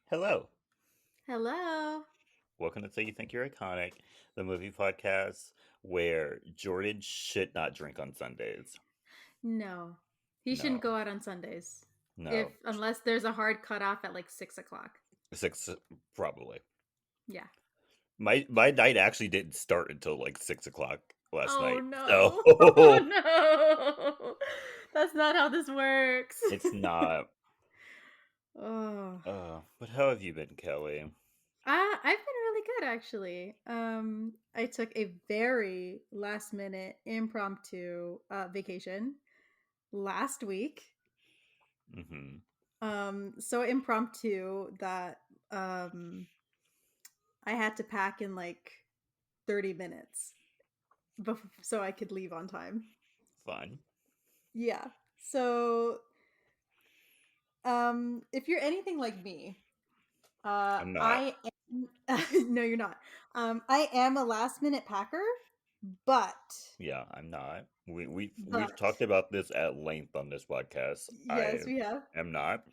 Hello. Hello. Welcome to Say You Think You're Iconic, the movie podcast where Jordan should not drink on Sundays. No, he shouldn't No, go out on Sundays, if no. unless there's a hard cutoff at like 6 o'clock. Six, probably. Yeah. My night actually didn't start until like 6 o'clock last Oh night. So no. Oh no. That's not how this works. it's not. Oh. But how have you been, Kelly? I've been really good actually. I took a very last minute impromptu vacation last week. Hmm. So impromptu that um I had to pack in like 30 minutes so I could leave on time. Fun. Yeah. So, if you're anything like me, I'm not. I am, no, you're not. I am a last minute packer, but, Yeah, I'm not. We've but, talked about this at length on this podcast. I yes, we have. am not.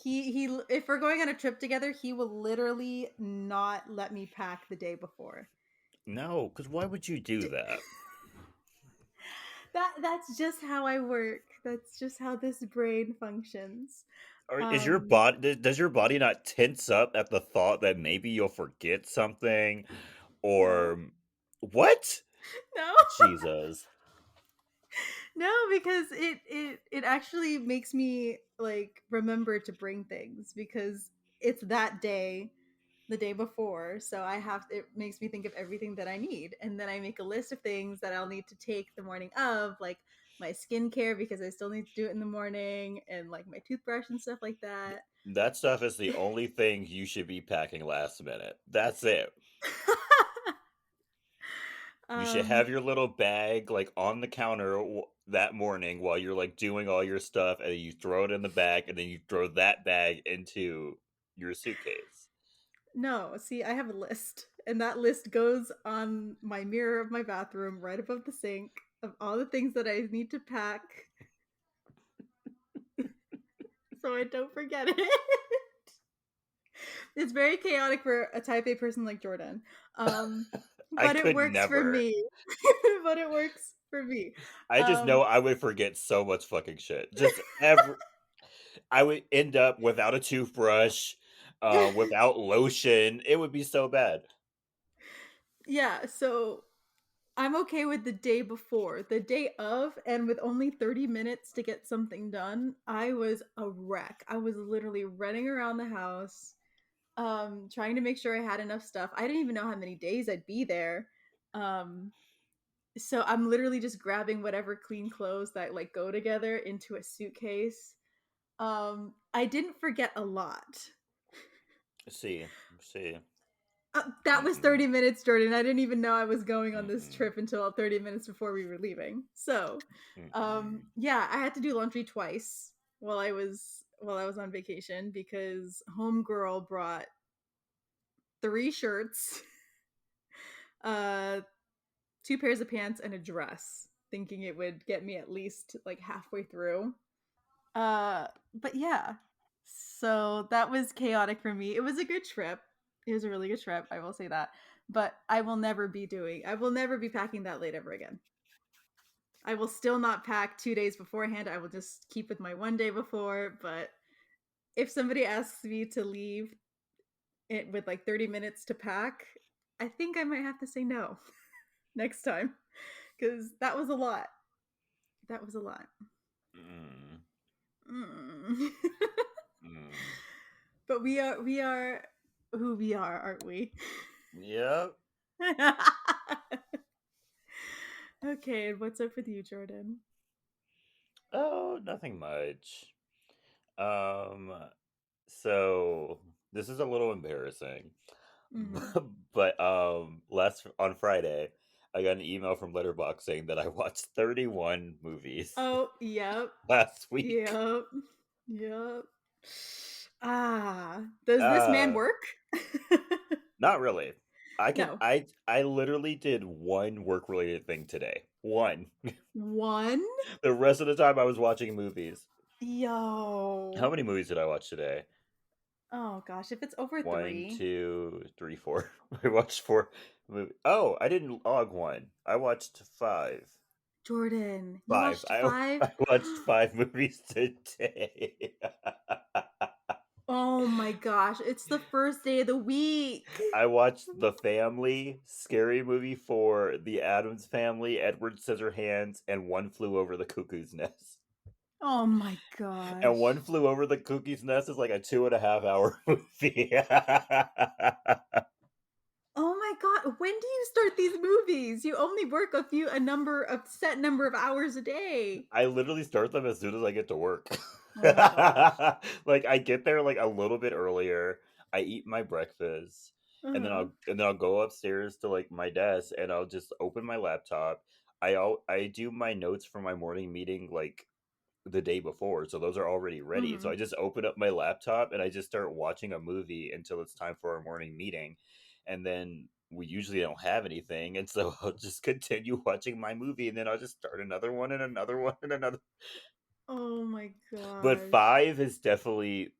If we're going on a trip together, he will literally not let me pack the day before. No, because why would you do D- that? that's just how I work. That's just how this brain functions. Or is your Um, body does your body not tense up at the thought that maybe you'll forget something no, or what? no. Jesus. No, because it actually makes me like remember to bring things because it's that day, the day before. So it makes me think of everything that I need. And then I make a list of things that I'll need to take the morning of, like my skincare because I still need to do it in the morning and like my toothbrush and stuff like that. That stuff is the only thing you should be packing last minute. That's it. You should um have your little bag like on the counter that morning while you're like doing all your stuff, and then you throw it in the bag, and then you throw that bag into your suitcase. no, see, I have a list. And that list goes on my mirror of my bathroom right above the sink of all the things that I need to pack so I don't forget it. It's very chaotic for a type A person like Jordan. Um, I but it could works for never. me. But it works for me. I just know Um, I would forget so much fucking shit. Just every I would end up without a toothbrush, without lotion. It would be so bad. yeah, so I'm okay with the day before. The day of, and with only 30 minutes to get something done, I was a wreck. I was literally running around the house, trying to make sure I had enough stuff. I didn't even know how many days I'd be there. Um, so I'm literally just grabbing whatever clean clothes that like go together into a suitcase. I didn't forget a lot. See, see. That was Mm-mm, 30 minutes, Jordan. I didn't even know I was going on this mm-mm, trip until 30 minutes before we were leaving. So, mm-mm. yeah, I had to do laundry twice while I was on vacation because homegirl brought 3 shirts, uh, 2 pairs of pants, and a dress, thinking it would get me at least like halfway through. But yeah, so that was chaotic for me. It was a good trip. It was a really good trip, I will say that. But I will never be packing that late ever again. I will still not pack 2 days beforehand. I will just keep with my one day before. But if somebody asks me to leave it with like 30 minutes to pack, I think I might have to say no next time because that was a lot. That was a lot. Mm, Mm. mm. But we are who we are, aren't we? Yep. Okay, and what's up with you, Jordan? Oh, nothing much. Um, so this is a little embarrassing, Hmm. but last on Friday, I got an email from Letterboxd saying that I watched 31 movies Oh, yep, last week. yep, yep. Does this man Uh, work? Not really. I can No. I literally did one work related thing today. One. One? The rest of the time I was watching movies. How Yo. many movies did I watch today? Oh gosh, if it's over One, 3. two, three, four. I watched four movies. Oh, I didn't log one. I watched five. Jordan, you Five. watched I 5? I watched five movies today. Oh my gosh, it's the first day of the week. I watched The Family, Scary Movie 4, The Addams Family, Edward Scissorhands, and One Flew Over the Cuckoo's Nest. Oh my And One gosh. Flew Over the Cuckoo's Nest is like a 2.5 hour movie. Oh my god, when do you start these movies? You only work a set number of hours a day. I literally start them as soon as I get to work. Oh my gosh. Like I get there like a little bit earlier. I eat my breakfast, and then Uh-huh. I'll go upstairs to like my desk, and I'll just open my laptop. I do my notes for my morning meeting like the day before, so those are already ready. So Mhm. I just open up my laptop and I just start watching a movie until it's time for our morning meeting. And then we usually don't have anything, and so I'll just continue watching my movie, and then I'll just start another one and another one and another. Oh my But gosh. five is definitely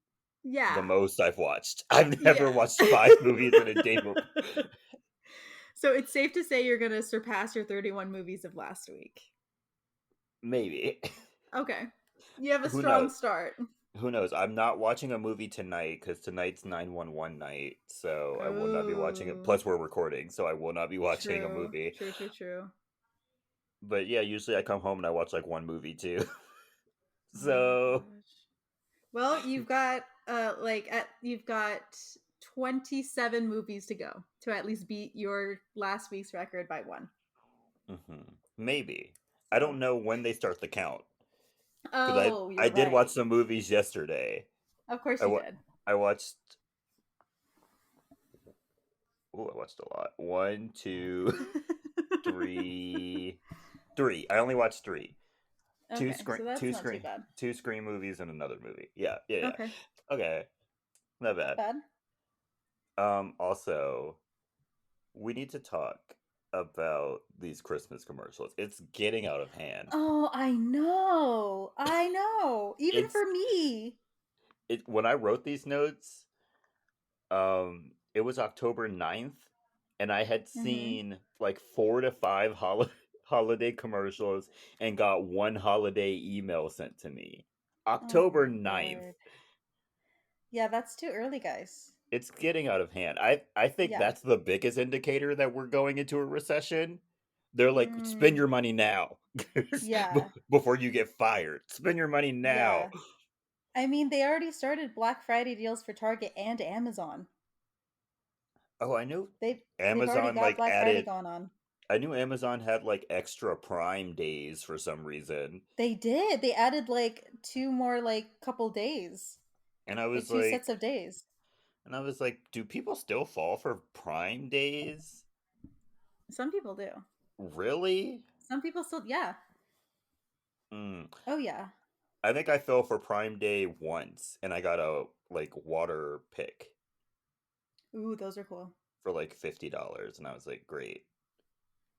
the Yeah. most I've watched. I've Yeah. never watched five movies in a day before. So it's safe to say you're gonna surpass your 31 movies of last week. Maybe. Okay. You have a Who strong knows? start. Who knows? I'm not watching a movie tonight because tonight's 911 night, so I will not be watching it. Oh, Plus, we're recording, so I will not be watching a true. movie. True, true, true. But yeah, usually I come home and I watch like one movie too. Oh my So gosh. Well, you've got 27 movies to go to at least beat your last week's record by one. maybe. I So, don't know when they start the count because oh, I you're did watch right. some movies yesterday. Of course I you wa- did. I watched. Oh, I watched a lot. One, two, three, three. I only watched three. Two Okay, screen, so that's not too bad. two screen movies and another movie. Yeah, yeah, yeah. Okay, Okay, not not bad. bad. Also, we need to talk about these Christmas commercials. It's getting out of hand. Oh, I know. I know. Even It's for me. it when I wrote these notes, it was October 9th, and I had Hmm. seen like 4 to 5 holiday commercials and got one holiday email sent to me. Oh October my 9th. word. Yeah, that's too early, guys. It's getting out of hand. I think Yeah. that's the biggest indicator that we're going into a recession. They're like, spend Mm, your money now yeah. before you get fired. Spend your money now. Yeah. I mean, they already started Black Friday deals for Target and Amazon. Oh, I knew They've already Amazon got like Black Friday added. going on. I knew Amazon had like extra Prime days for some reason, They did. They added like two more like couple days. and I Like was two sets like, of days. do people still fall for Prime days? Some people do. Really? Some people still yeah. Mm. Oh yeah. I think I fell for Prime Day once, and I got a like water pick Ooh, those are cool. for like $50, and I was like, great.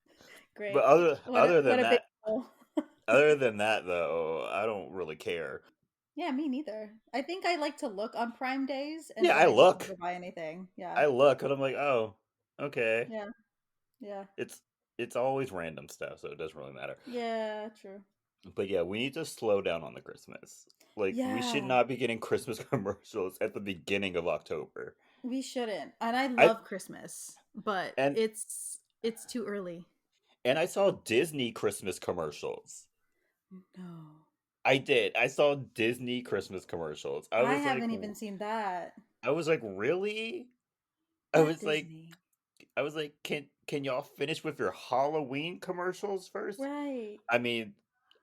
But Great. What a big deal. other than that though, I don't really care. Yeah, me neither. I think I like to look on Prime days and Yeah, then I just never buy anything. Yeah. I look, and I'm like, oh, okay. Yeah. Yeah. It's it's always random stuff, so it doesn't really matter. Yeah, true. But yeah, we need to slow down on the Christmas. Like, we should Yeah. not be getting Christmas commercials at the beginning of October. We shouldn't. And I I love Christmas, but and it's too early. and I saw Disney Christmas commercials. No. I did. I saw Disney Christmas commercials. I haven't even seen that. I was like, really? I Not was like, Disney. can y'all finish with your Halloween commercials first? Right. I mean,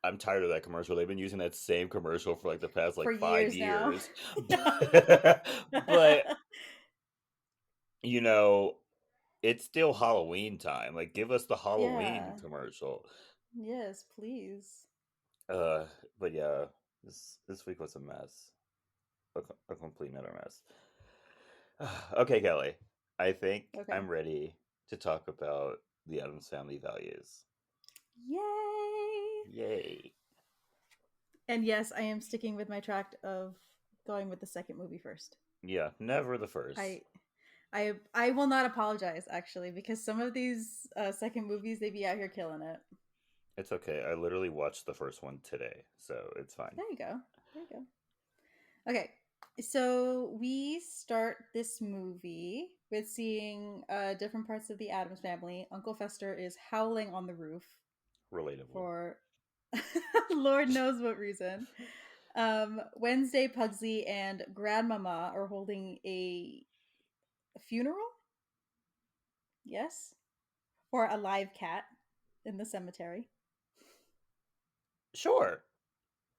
I'm tired of that commercial. They've been using that same commercial for like the past For like 5 years now. years. Yeah. But you know, it's still Halloween time. Like, give us the Halloween Yeah. commercial. Yes, please. Uh, but yeah, this week was a mess, a complete and utter mess. Okay, Kelly, I think Okay. I'm ready to talk about the Addams Family Values. Yay! Yay! And yes, I am sticking with my tract of going with the second movie first. Yeah, never the first. I I will not apologize actually because some of these second movies they be out here killing it. It's okay. I literally watched the first one today, so it's fine. There you go. There you go. Okay. So we start this movie with seeing different parts of the Addams family. Uncle Fester is howling on the roof Relatable. for Lord knows what reason. Wednesday, Pugsley, and Grandmama are holding a funeral. Yes, for a live cat in the cemetery. Sure.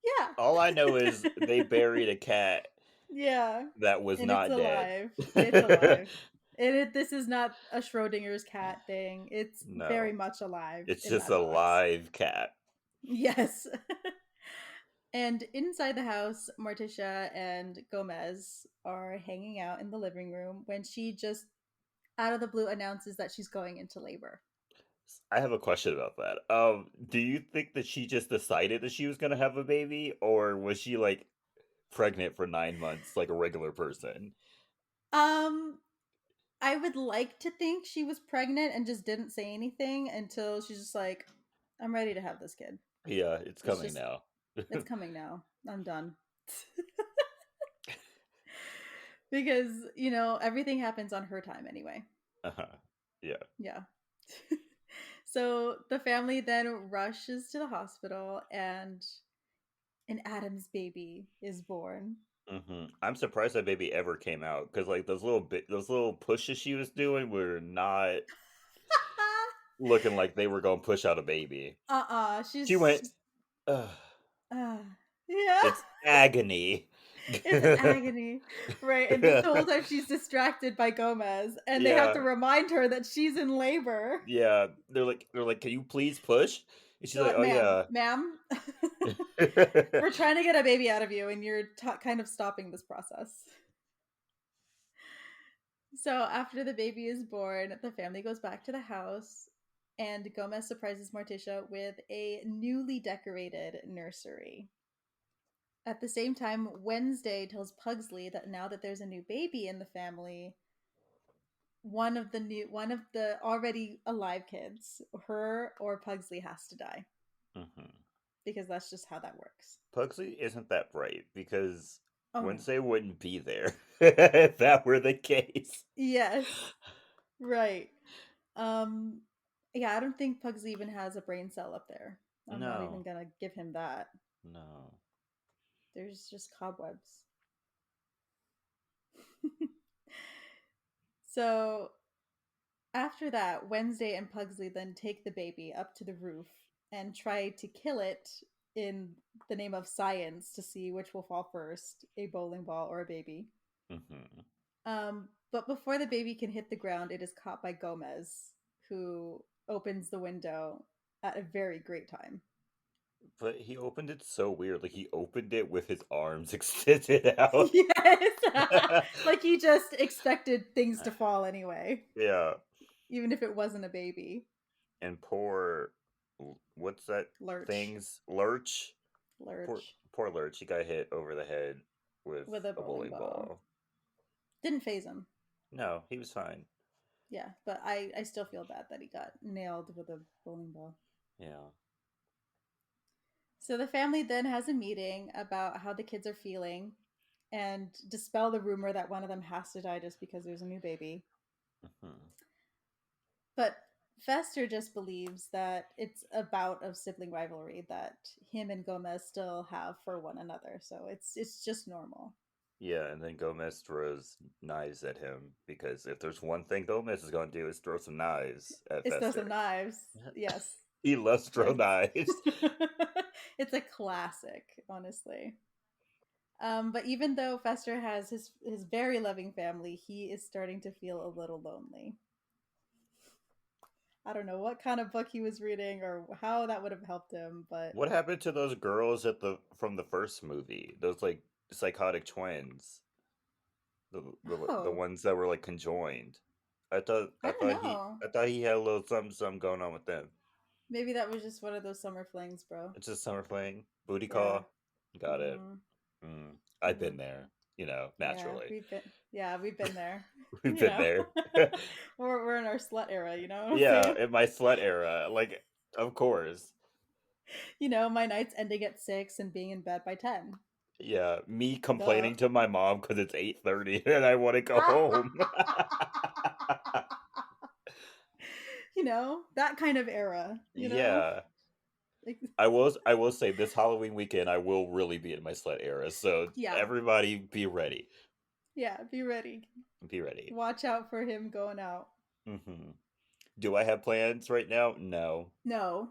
Yeah. All I know is they buried a cat Yeah. that was And it's not dead. alive. It's alive. This is not a Schrodinger's cat thing. It's very No, much alive it's in just that a box. live cat. Yes. And inside the house, Morticia and Gomez are hanging out in the living room when she just out of the blue announces that she's going into labor. I have a question about that. Do you think that she just decided that she was gonna have a baby, or was she like pregnant for 9 months like a regular person? Um, I would like to think she was pregnant and just didn't say anything until she's just like, I'm ready to have this kid. Yeah, it's It's coming just, now. it's coming now. I'm done. Because, everything happens on her time anyway. Uh-huh. Yeah. Yeah. So the family then rushes to the hospital and an Adams baby is born. I'm surprised that baby ever came out because like those little pushes she was doing were not looking like they were gonna push out a baby. She She's, went, she's Ugh, uh, yeah. it's agony. It's agony, right? And the whole time she's distracted by Gomez, and they have to Yeah, remind her that she's in labor. yeah. They're like, can you please push? And she's They're like, like, oh "Ma'am, yeah. ma'am, we're trying to get a baby out of you, and you're kind of stopping this process." So after the baby is born, the family goes back to the house, and Gomez surprises Morticia with a newly decorated nursery. At the same time, Wednesday tells Pugsley that now that there's a new baby in the family, one of the already alive kids, her or Pugsley, has to die hmm because that's just how that works. Pugsley isn't that bright because Oh no. Wednesday wouldn't be there if that were the case. Yes. Right. Um yeah, I don't think Pugsley even has a brain cell up there. I'm not even No, gonna give him that. no. There's just cobwebs. So after that, Wednesday and Pugsley then take the baby up to the roof and try to kill it in the name of science to see which will fall first, a bowling ball or a baby. hmm But before the baby can hit the ground, it is caught by Gomez, who opens the window at a very great time. But he opened it so weird. Like he opened it with his arms extended out. Yes! Like he just expected things to fall anyway, Yeah. even if it wasn't a baby. And poor, what's that Lurch. thing's Lurch? Poor, Lurch. poor Lurch. He got hit over the head with With a a bowling bowling ball. ball. Didn't phase him. No, he was fine. Yeah, but I still feel bad that he got nailed with a bowling ball. Yeah. So the family then has a meeting about how the kids are feeling and dispel the rumor that one of them has to die just because there's a new baby. hmm But Fester just believes that it's a bout of sibling rivalry that him and Gomez still have for one another. So it's just normal. Yeah, and then Gomez throws knives at him because if there's one thing Gomez is going to do is throw some knives at It's throw some Fester. knives. Yes. He loves to throw Yes. knives. It's a classic, honestly. But even though Fester has his very loving family, he is starting to feel a little lonely. I don't know what kind of book he was reading or how that would have helped him, but What happened to those girls at the from the first movie? Those like psychotic twins, the oh, ones that were like conjoined. I don't know. I thought he had a little something going on with them. Maybe that was just one of those summer flings, bro. It's just summer fling, booty Yeah. call. Got it. Mm-hmm. I've Mm-hmm. been there. Yeah, naturally. we've been there. We've You been know, there. we're in our slut era. You know what I'm Yeah, saying? in my slut era, like, of course. My nights ending at 6 and being in bed by 10. Yeah, me Duh. complaining to my mom because it's 8:30 and I want to go home. That kind of era. Yeah. Like, I will say this Halloween weekend I will really be in my slut era. So yeah, everybody be ready. yeah, be ready. Be ready. Watch out for him going out. Hmm. Do I have plans right now? No. No.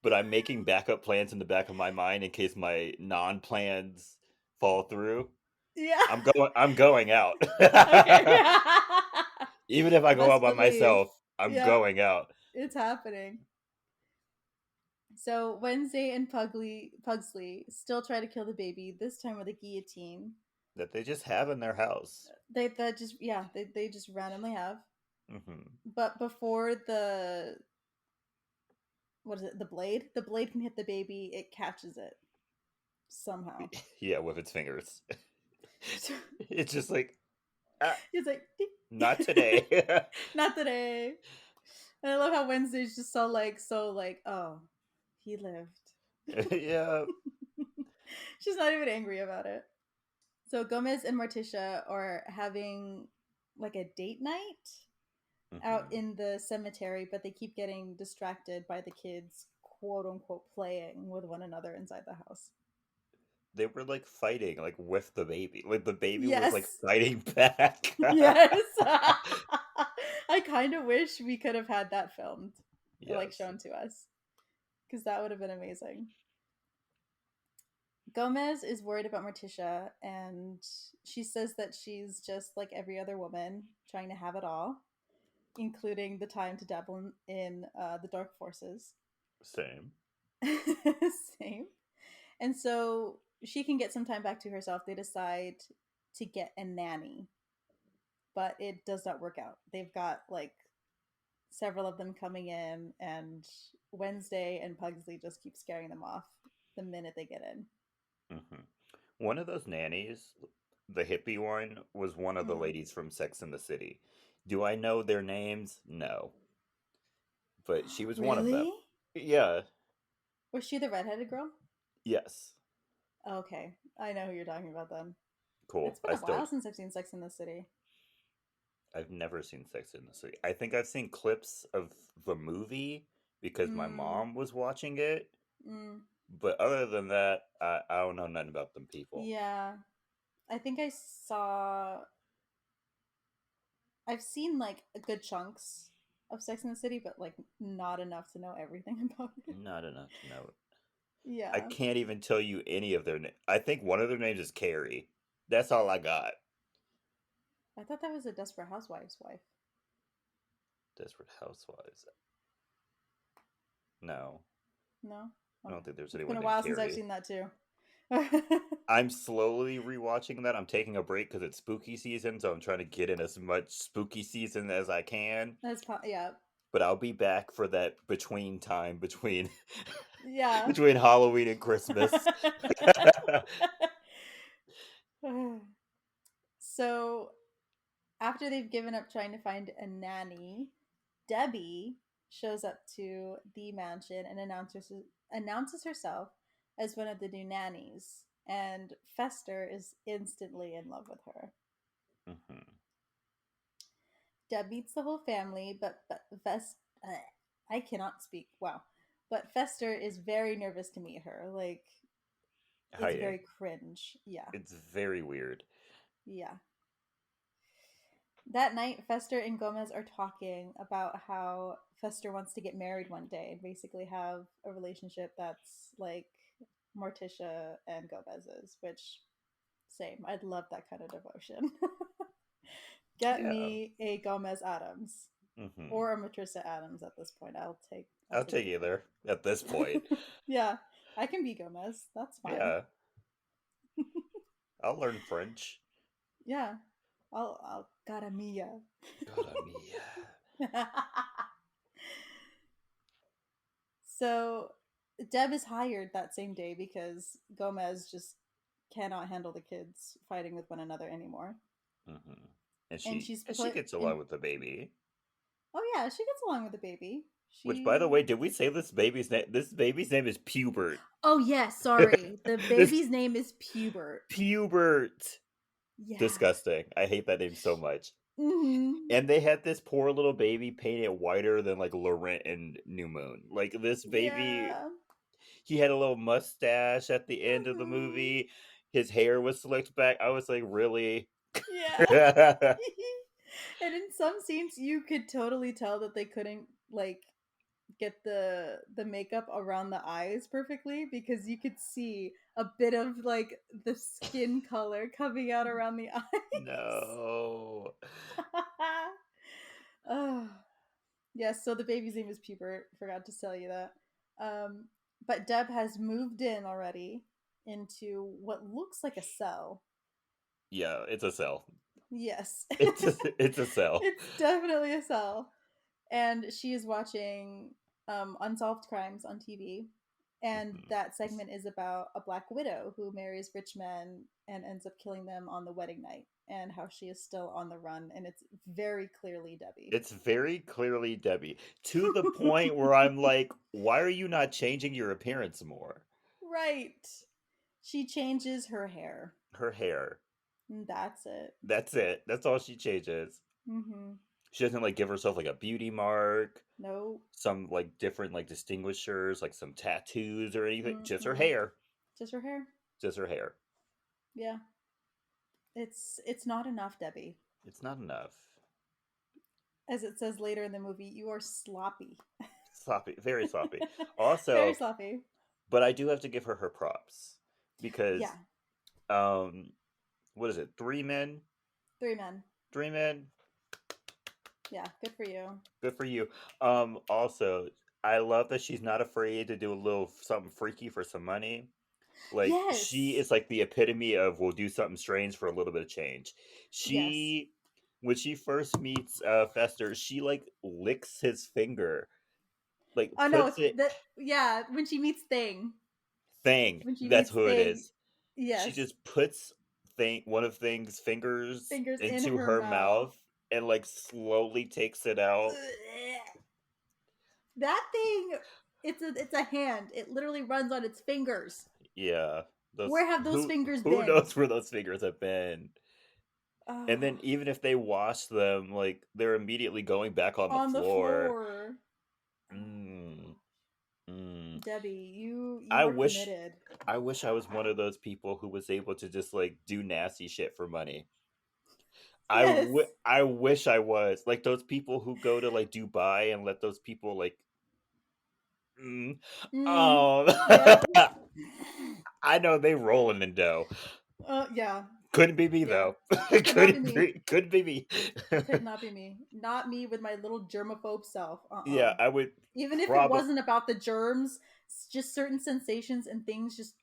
But I'm making backup plans in the back of my mind in case my non-plans fall through. Yeah. I'm going out. Okay. Even if I go out Best by believe. myself, I'm Yeah, going out. it's happening. So Wednesday and Pugsley still try to kill the baby, this time with a guillotine. That they just have in their house. They just randomly have. Hmm. But before the what is it, the blade can hit the baby, it catches it somehow. Yeah, with its fingers. So It's just like, ah, he's like, not today. not today. And I love how Wednesday's just so like, oh, he lived. Yeah. She's not even angry about it. So Gomez and Morticia are having like a date night out Hmm. in the cemetery, but they keep getting distracted by the kids, quote unquote, playing with one another inside the house. They were like fighting, like with the baby. Like the baby was like Yes. fighting back. Yes. I kind of wish we could have had that filmed, or like Yes. shown to us, because that would have been amazing. Gomez is worried about Morticia, and she says that she's just like every other woman, trying to have it all, including the time to dabble in the dark forces. Same. Same. And so she can get some time back to herself. They decide to get a nanny, but it does not work out. They've got like several of them coming in, and Wednesday and Pugsley just keep scaring them off the minute they get in. Hmm. One of those nannies, the hippie one, was one of the Mm. ladies from Sex and the City. Do I know their names? No. But she was one of them. Really? Yeah. Was she the redheaded girl? Yes. Okay, I know who you're talking about then. Cool. It's been a while since I've seen Sex in the City. I've never seen Sex and the City. I think I've seen clips of the movie because my Mm, mom was watching it. mm, But other than that, I don't know nothing about them people. yeah, I think I've seen like good chunks of Sex in the City, but like not enough to know everything about it. Not enough to know. I Yeah, can't even tell you any of their names. I think one of their names is Carrie. That's all I got. I thought that was a Desperate Housewives wife. Desperate Housewives. No, No, I don't okay. think there's It's been anyone a named while since I've Carrie. seen that too. I'm slowly rewatching that. I'm taking a break because it's spooky season, so I'm trying to get in as much spooky season as I can. Yeah, But I'll be back for that between time between yeah. between Halloween and Christmas. So after they've given up trying to find a nanny, Debbie shows up to the mansion and announces herself as one of the new nannies, and Fester is instantly in love with her. Hmm. Deb meets the whole family, I cannot speak. Wow, but Fester is very nervous to meet her. Like it's Hiding. very cringe. Yeah, It's very weird. yeah. That night, Fester and Gomez are talking about how Fester wants to get married one day and basically have a relationship that's like Morticia and Gomez's, which, same. I'd love that kind of devotion. Get Yeah. me a Gomez Addams Hmm. or a Morticia Addams at this point. I'll I'll take take either. either at this point. Yeah, I can be Gomez. That's fine. Yeah. I'll learn French. Yeah, I'll cara mia. God, me. So Deb is hired that same day because Gomez just cannot handle the kids fighting with one another anymore. Hmm. And And she she's and she put gets in. along with the baby. Oh yeah, she gets along with the baby. Which, by the She. way, did we say this baby's name? This baby's name is Pubert. Oh yes, sorry. The This baby's name is Pubert. Pubert. Yeah. Disgusting. I hate that name so much. Mm-hmm. And they had this poor little baby painted whiter than like Laurent and New Moon. Like this baby, Yeah. he had a little mustache at the end of the Mm-hmm. movie. His hair was slicked back. I was like, really? Yeah. And in some scenes, you could totally tell that they couldn't like get the makeup around the eyes perfectly because you could see a bit of like the skin color coming out around the eyes. No. Oh, yes. So the baby's name is Pubert. Forgot to tell you that. Um, but Deb has moved in already into what looks like a cell. Yeah, it's a cell. Yes, It's a cell. it's definitely a cell. And she is watching Unsolved Crimes on TV. And Mhm. that segment is about a black widow who marries rich men and ends up killing them on the wedding night, and how she is still on the run. And it's very clearly Debbie. It's very clearly Debbie, to the point where I'm like, why are you not changing your appearance more? Right. She changes her hair. Her hair. And that's it. That's it. That's all she changes. Mm-hmm. She doesn't like give herself like a beauty mark, No. some like different like distinguishers, like some tattoos or anything. Just her Mm-mm. hair. Just her hair. Just her hair. Yeah. It's not enough, Debbie. It's not enough. As it says later in the movie, you are sloppy. Sloppy, very sloppy. Very Also, sloppy. but I do have to give her her props Yeah. because um what is it? 3 men? Three men. 3 men? Yeah, good for you. Good for you. Also, I love that she's not afraid to do a little something freaky for some money. Like she Yes. is like the epitome of will do something strange for a little bit of change. Yes. She when she first meets Fester, she like licks his finger, like Oh no, puts it that yeah, when she meets Thing. thing. When she That's meets who it Thing. is. She Yes. just puts one of thing's fingers Fingers in into her her mouth. mouth and like slowly takes it out. That thing, it's a hand. It literally runs on its fingers. Yeah, those Where have those fingers who been? knows where those fingers have been. And Oh, then even if they wash them, like they're immediately going back on the on the floor. floor. Mm, mm. Debbie, you I are wish committed. I wish I was one of those people who was able to just like do nasty shit for money. Yes. I wish I was like those people who go to like Dubai and let those people like mm, Mm, oh yep. I know they rolling in dough. Yeah. Couldn't be me Yeah. though. Could not be me. Couldn't be me. Could not be me. Not me with my little germaphobe self. Yeah, I would Even if it probably wasn't about the germs, just certain sensations and things just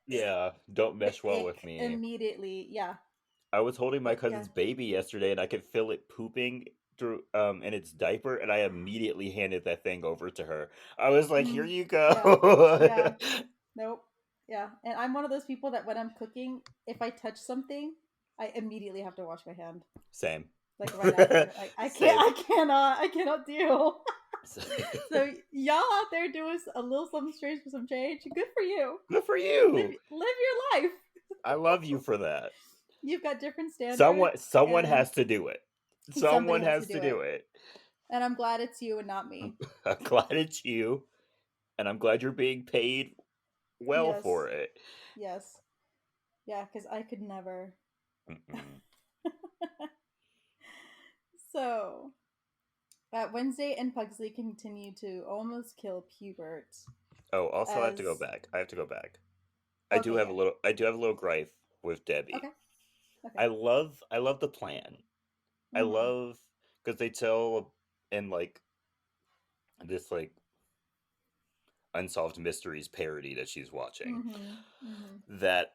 yeah, don't mesh well with ick me. immediately. Yeah. I was holding my But yeah. cousin's baby yesterday and I could feel it pooping through in its diaper and I immediately handed that thing over to her. I was like, "Here Mm, you yeah. go." Yeah. Nope. Yeah. And I'm one of those people that when I'm cooking, if I touch something, I immediately have to wash my hand. Same. Like right after. I can't Same. I cannot deal. So y'all out there doing a little something strange for some change. Good for you. Good for Live you. your life. I love you for that. You've got different standards, Someone and has to do it. somebody Someone has to has to do it. do it. And I'm glad it's you and not me. I'm glad it's you and I'm glad you're being paid well Yes. for it. Yes. Yeah, because I could never. Mm-mm. So, Wednesday and Pugsley continue to almost kill Pubert Oh, also I have to go as. back. I have to go back. Okay, yeah. I do have a little gripe with Debbie. Okay, okay. I love the plan. I Mm-hmm. love because they tell in like this like unsolved mysteries parody that she's watching Mm-hmm. Mm-hmm. that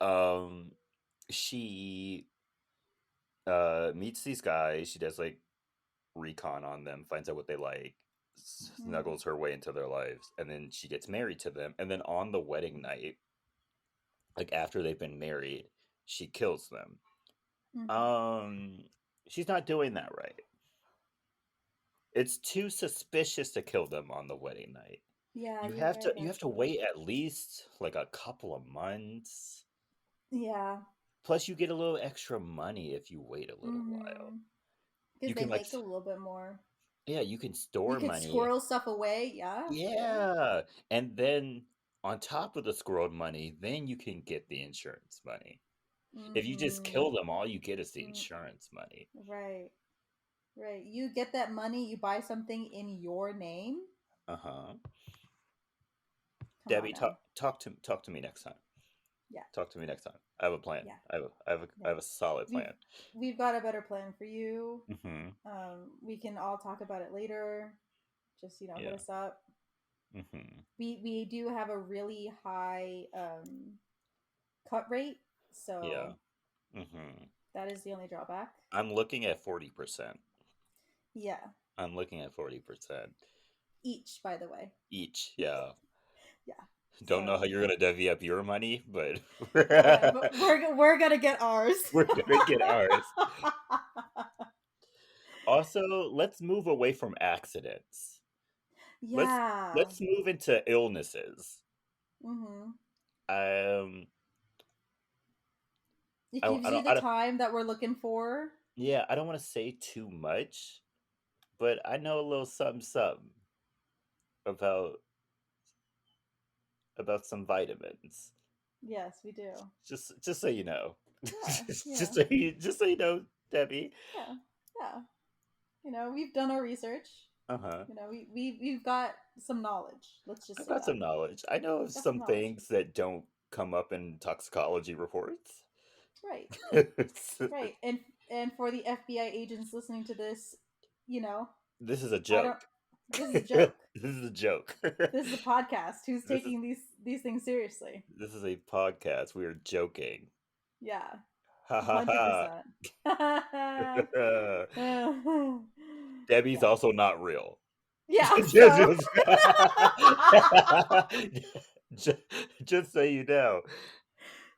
she meets these guys, she does like recon on them, finds out what they like, Mm-hmm. snuggles her way into their lives, and then she gets married to them. And then on the wedding night, like after they've been married, she kills them. Hmm. Um, she's not doing that right. It's too suspicious to kill them on the wedding night. Yeah, you're right You about have to that. wait at least like a couple of months. Yeah. Plus, you get a little extra money if you wait a little while. Mm-hmm. Because You they can make a little bit more. yeah, you can You store could money. squirrel stuff away. Yeah, yeah. Yeah, and then on top of the squirreled money, then you can get the insurance money. If you just Mm-hmm. kill them, all you get is the Mm, insurance money. right, right. You get that money, you buy something in your name. Uh huh. Come on Debbie, now. talk to me next time. Yeah, Talk to me next time. I have a plan. yeah, I yeah. have a solid We've plan. we've got a better plan for you. Mm-hmm. We can all talk about it later. Just hit Yeah. us up. Mm-hmm. We do have a really high cut rate, Yeah. so Mm-hmm. that is the only drawback. I'm looking at 40%. Yeah, I'm looking at 40% each, by the way. each. Yeah. Yeah. Don't know how So you're gonna divvy up your money, but yeah, but we're gonna get ours. we're gonna get ours. Also, let's move away from accidents. Let's Yeah. let's move into illnesses. Mm-hmm. Um, It gives you the I don't, time that we're looking for. yeah, I don't want to say too much, but I know a little something something about some vitamins. Yes, we do. Just so you know, Yeah, yeah, just so you know, Debbie. yeah, yeah. We've done our research. Uh huh. We've got some knowledge. Let's just I've say got that. some knowledge. I know of Got some some knowledge. things that don't come up in toxicology reports. Right, right. And for the FBI agents listening to this, you know, This is a I don't. joke. This is a This joke. is a joke. This is a podcast. Who's this is taking these things seriously? this is a podcast. We are joking. Yeah, Ha ha 100%. ha. Debbie's Yeah, also not real. yeah. just, So, just, just so you know,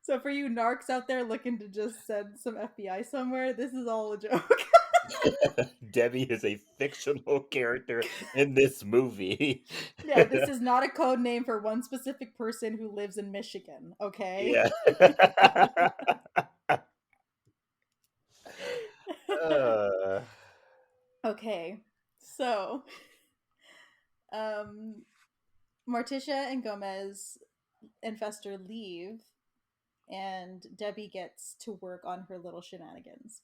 so for you narcs out there looking to just send some FBI somewhere, this is all a joke. Debbie is a fictional character in this movie. Yeah, this is not a code name for one specific person who lives in Michigan. Okay. Yeah. uh, Okay. So, um, Morticia and Gomez and Fester leave, and Debbie gets to work on her little shenanigans.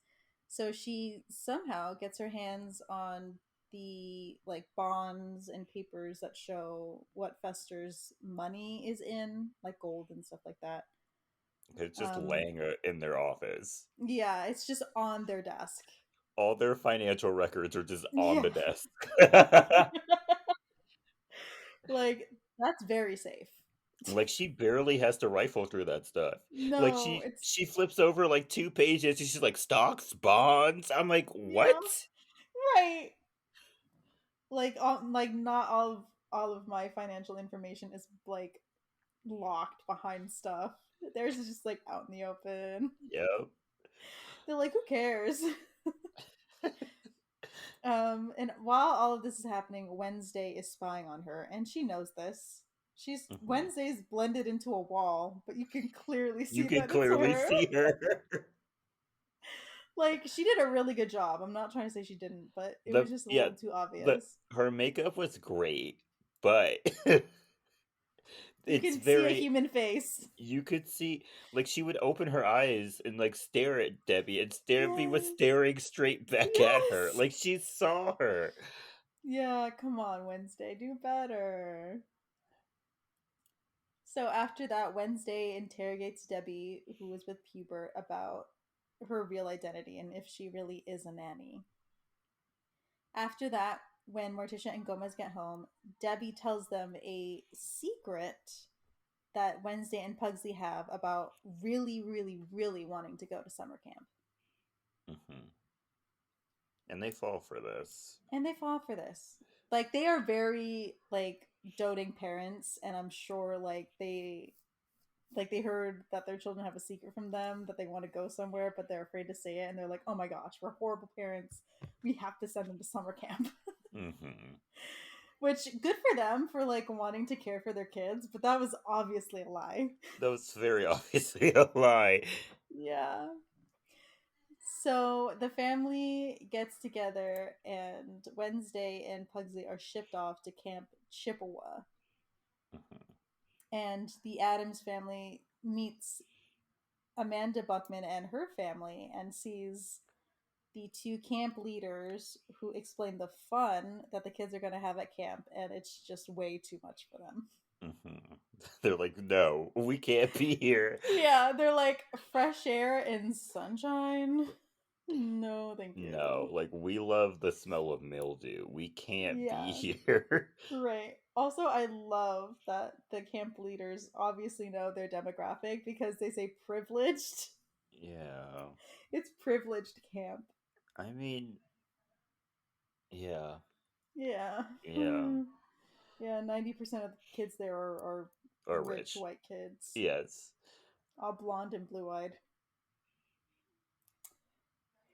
So she somehow gets her hands on the bonds and papers that show what Fester's money is in, like gold and stuff like that. it's just Um, laying in their office. yeah, it's just on their desk. All their financial records are just on Yeah, the desk. like that's very safe. Like she barely has to rifle through that stuff. Like No, it's she flips over like two pages and she's like stocks, bonds. I'm like, yeah, what? right. Like not all of my financial information is locked behind stuff. Theirs is just out in the open. Yep. They're like, who cares? And while all of this is happening, Wednesday is spying on her, and she knows this. She's Mhm. Wednesday's blended into a wall, but you can clearly You see can that it's clearly her. see her. She did a really good job. I'm not trying to say she didn't, but it was just a Yeah, little too the obvious. her makeup was great, but You it's can see a very human face. you could see like she would open her eyes and like stare at Debbie and Debbie was Yes. staring straight back at her. Yes. Like she saw her. Yeah, come on, Wednesday, do better. So after that, Wednesday interrogates Debbie, who was with Hubert, about her real identity and if she really is a nanny. After that, when Morticia and Gomez get home, Debbie tells them a secret that Wednesday and Pugsley have about really, really, really wanting to go to summer camp. Hmm. And they fall for this. And they fall for this. They are very, doting parents, and I'm sure, Like they heard that their children have a secret from them, that they want to go somewhere, but they're afraid to say it, and they're like, "Oh my gosh, we're horrible parents. We have to send them to summer camp." Mm-hmm. Which good for them for like wanting to care for their kids, but that was obviously a lie. That was very obviously a lie. Yeah. So the family gets together, and Wednesday and Pugsley are shipped off to Camp Chippewa. Mm-hmm. And the Addams family meets Amanda Buckman and her family and sees the two camp leaders who explain the fun that the kids are going to have at camp, and it's just way too much for them. Mm-hmm. They're like, no, we can't be here. Yeah, they're like fresh air and sunshine. No, thank No, you. like we love the smell of mildew. We can't be Yeah, here. right. Also, I love that the camp leaders obviously know their demographic because they say privileged. Yeah. It's privileged camp. I mean, yeah. Yeah. Yeah. Yeah, 90% of the kids there are Or rich rich. white kids, Yes. all blonde and blue eyed.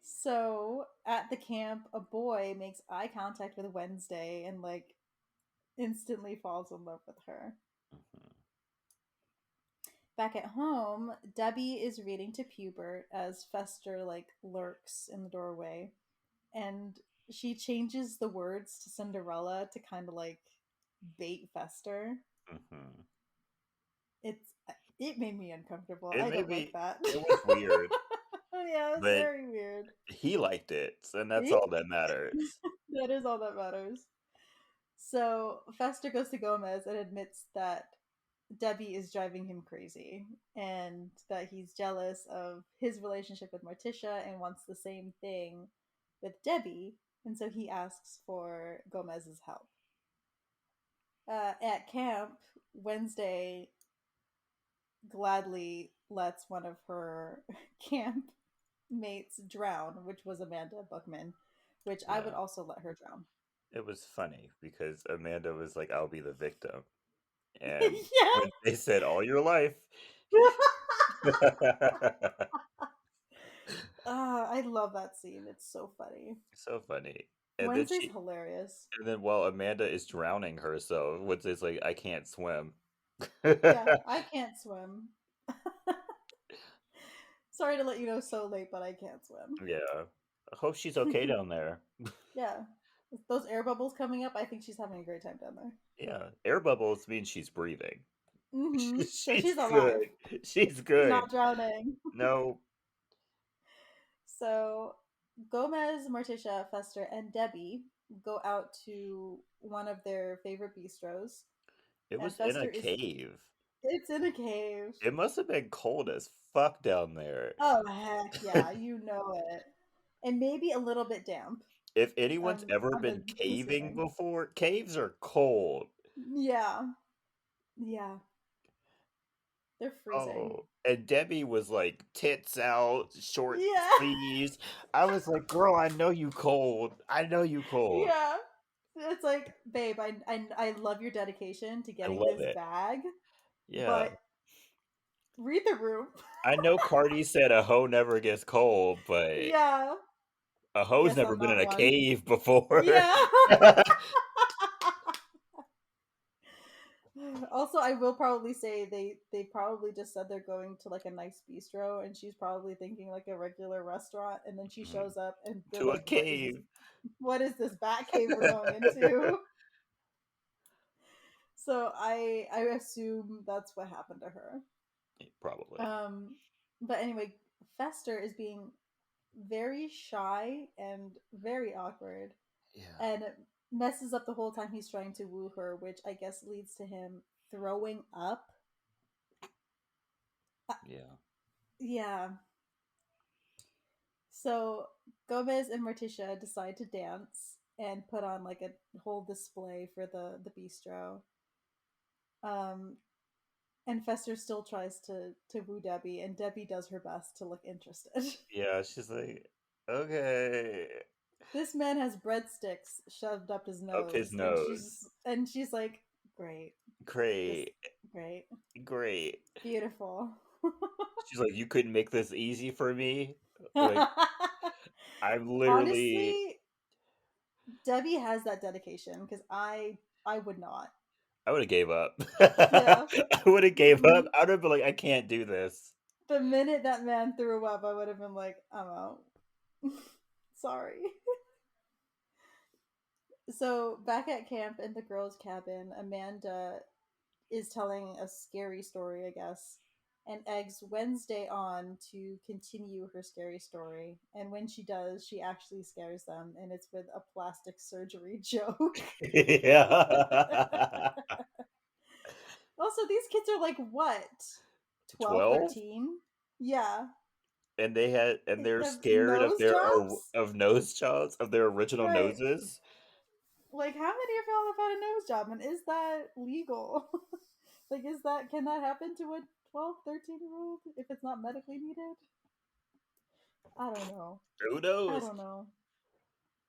So at the camp, a boy makes eye contact with Wednesday and like instantly falls in love with her. Mm-hmm. Back at home, Debbie is reading to Pubert as Fester like lurks in the doorway, and she changes the words to Cinderella to kind of like bait Fester. Mm-hmm. It's it made me uncomfortable. It I may don't like be, that. it was weird, Yeah, it's but very weird. he liked it, and that's Yeah, all that matters. that is all that matters. So Fester goes to Gomez and admits that Debbie is driving him crazy and that he's jealous of his relationship with Morticia and wants the same thing with Debbie. And so he asks for Gomez's help. At camp, Wednesday gladly lets one of her camp mates drown, which was Amanda Buckman, which I would Yeah. also let her drown. It was funny because Amanda was like, I'll be the victim. And Yeah. when they said all your life, I love that scene. It's so funny. so funny. And then Wednesday's she, hilarious. and then while Amanda is drowning herself, what's it's like, I can't swim. Yeah, I can't swim. Sorry to let you know so late, but I can't swim. Yeah. I hope she's okay down there. Yeah. Those air bubbles coming up, I think she's having a great time down there. Yeah. Air bubbles means she's breathing. Mm-hmm. So She's she's alive. good. She's She's good. not drowning. No. So Gomez, Morticia, Fester, and Debbie go out to one of their favorite bistros, It and was in a Fester is cave. it's in a cave. It must have been cold as fuck down there. Oh heck yeah, you know it. And maybe a little bit damp. If anyone's ever I'm been caving assuming. before, caves are cold. Yeah. Yeah. They're freezing. Oh, and Debbie was like tits out, short Yeah. sleeves. I was like, girl, I know you cold. I know you cold. Yeah. It's like, babe, I love your dedication to I getting love this it. bag, Yeah. but read the room. I know Cardi said a hoe never gets cold, but Yeah. a hoe's Guess never I'm been in not a one. cave before. Yeah. Also, I will probably say they probably just said they're going to like a nice bistro, and she's probably thinking like a regular restaurant, and then she Mhm. shows up, and they're To a like, "What is this? cave. What is this bat cave we're going into?" So I assume that's what happened to her. Probably. Um, but anyway, Fester is being very shy and very awkward, Yeah. and messes up the whole time he's trying to woo her, which I guess leads to him throwing up. Yeah. Yeah. So Gomez and Morticia decide to dance and put on like a whole display for the bistro. Um, and Fester still tries to woo Debbie, and Debbie does her best to look interested. Yeah, she's like, okay. This man has breadsticks shoved up his Up his nose, nose. and she's like, great, just Great. Great. Great. Beautiful. She's like, "You couldn't make this easy for me?" Like, I'm literally Honestly, Debbie has that dedication because I would not. I would have gave up. Yeah. I would have gave up. Mhm. I would have been like, "I can't do this." The minute that man threw up, I would have been like, I'm out. Sorry. So back at camp in the girls' cabin, Amanda is telling a scary story, I guess, and eggs Wednesday on to continue her scary story. And when she does, she actually scares them, and it's with a plastic surgery joke. Yeah. Also, these kids are like what? 12, 12? 13? Yeah. And they're They have scared of nose their jobs? of nose jobs, of their original Right. noses? Like, how many of y'all have had a nose job? And is that legal? Like, can that happen to a 12, 13 year old if it's not medically needed? I don't know. Who I knows? don't know.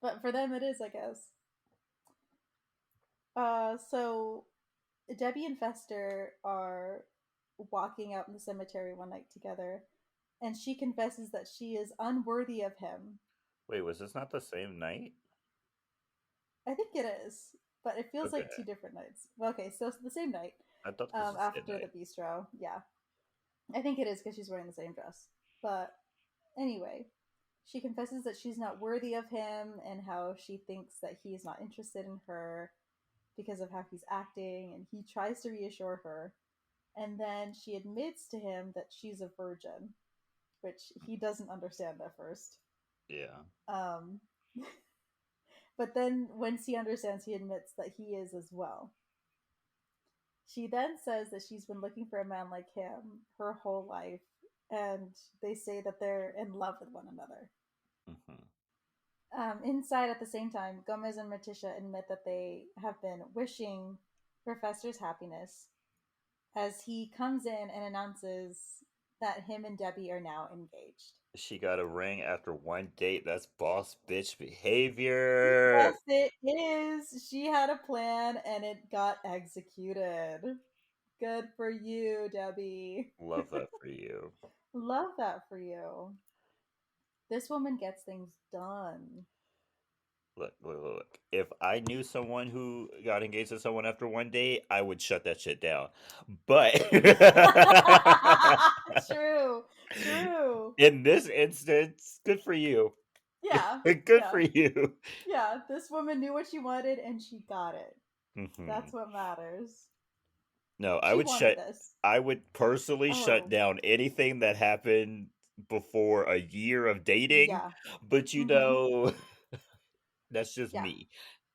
But for them, it is, I guess. So Debbie and Fester are walking out in the cemetery one night together, and she confesses that she is unworthy of him. Wait, was this not the same night? I think it is, but it feels Okay. like two different nights. Well, okay, so it's the same night I thought this was the same after the night. bistro. Yeah, I think it is because she's wearing the same dress. But anyway, she confesses that she's not worthy of him and how she thinks that he is not interested in her because of how he's acting, and he tries to reassure her. And then she admits to him that she's a virgin, which he doesn't understand at first. Yeah. Um, but then once he understands, he admits that he is as well. She then says that she's been looking for a man like him her whole life, and they say that they're in love with one another. Hmm. Inside, at the same time, Gomez and Morticia admit that they have been wishing Professor's happiness as he comes in and announces that him and Debbie are now engaged. She got a ring after one date. That's boss bitch behavior. Yes, it is. She had a plan and it got executed. Good for you, Debbie. Love that for you. Love that for you. This woman gets things done. Look, look, look. If I knew someone who got engaged to someone after one date, I would shut that shit down. But True, true. in this instance, good for you. Yeah, Good for yeah, you. yeah. This woman knew what she wanted and she got it. Hmm. That's what matters. No, She wanted this. I would personally shut Oh, down anything that happened before a year of dating, yeah. but Mm-hmm. that's just Yeah. me.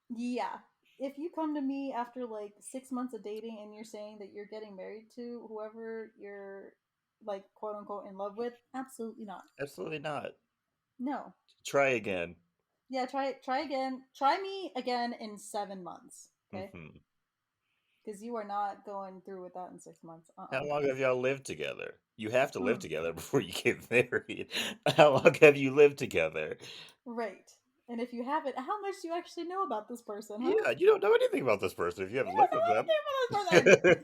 Yeah. If you come to me after like 6 months of dating and you're saying that you're getting married to whoever you're like quote unquote in love with, absolutely not. Absolutely not. No. Try again. Yeah, try again. Try me again in 7 months. Okay? Hmm. Because you are not going through with that in 6 months. How Uh-uh. long have y'all lived together? You have to live Mm, together before you get married. How long have you lived together? right. And if you haven't, how much do you actually know about this person, huh? Yeah, you don't know anything about this person if you You haven't lived don't with know them. anything about this person.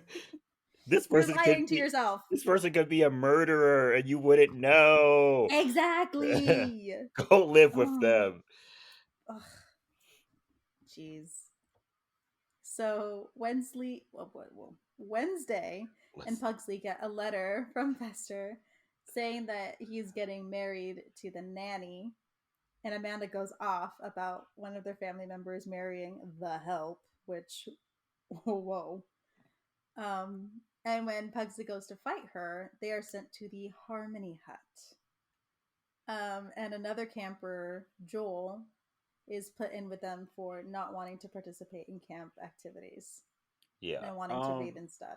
This You're person could lying to be yourself. this person could be a murderer and you wouldn't know. Exactly. Go live with Oh, them. ugh, jeez. So Wednesday and Listen. Pugsley get a letter from Fester saying that he's getting married to the nanny, and Amanda goes off about one of their family members marrying the help, which whoa. And when Pugsley goes to fight her, they are sent to the Harmony Hut. And another camper, Joel, is put in with them for not wanting to participate in camp activities Yeah. and wanting to read instead.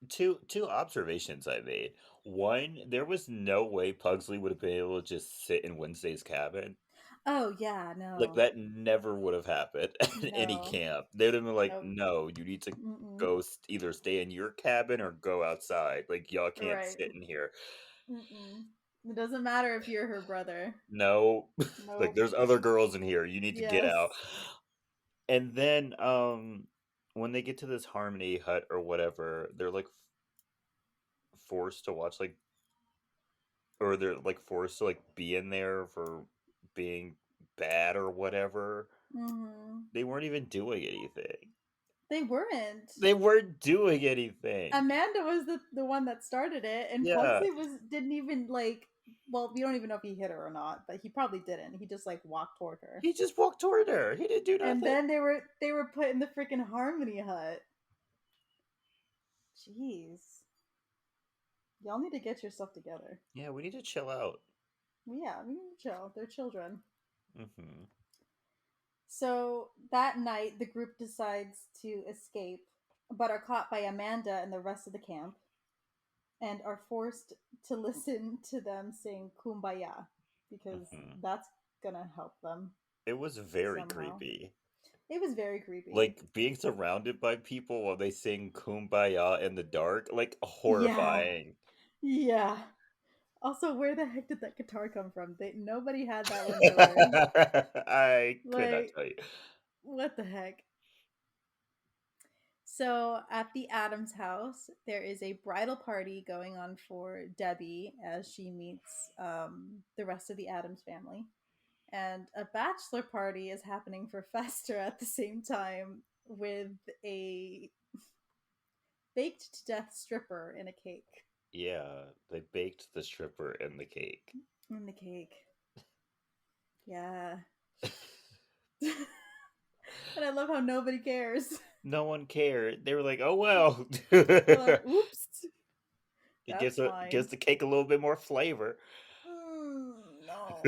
Two observations I made. One, there was no way Pugsley would have been able to just sit in Wednesday's cabin. Oh yeah, Like no, that never would have happened at any no, camp. They'd have been like, nope, "No, you need to mm-mm. go either stay in your cabin or go outside. Like y'all can't Right, sit in here." mm-mm. It doesn't matter if you're her brother. No, like Nope. there's other girls in here. You need to get out. Yes. And then when they get to this Harmony hut or whatever, they're like forced to watch like, or they're like forced to like be in there for being bad or whatever. Hmm. They weren't even doing anything. They weren't. They weren't doing anything. Amanda was the one that started it, and Yeah, Pugsley didn't even like. Well, we don't even know if he hit her or not, but he probably didn't. He just like walked toward her, he just walked toward her. He didn't do and nothing. then they were put in the freaking Harmony hut. Jeez, y'all need to get yourself together. Yeah, we need to chill out. Yeah, we need to chill. They're children. Hmm. So that night, the group decides to escape, but are caught by Amanda and the rest of the camp, and are forced to listen to them sing Kumbaya because Hmm. that's gonna help them It was very somehow. creepy. It was very creepy. Like being surrounded by people while they sing "Kumbaya" in the dark, like Yeah, horrifying. yeah. Also, where the heck did that guitar come from? Nobody had that when they were I could not like, tell you. what the heck? So at the Addams house, there is a bridal party going on for Debbie as she meets the rest of the Addams family. And a bachelor party is happening for Fester at the same time with a baked to death stripper in a cake. Yeah, they baked the stripper in the cake. In the cake. Yeah. And I love how nobody cares. No one cared. They were like, "Oh well." They're like, oops, It that's gives fine. the cake a little bit more flavor. No, no.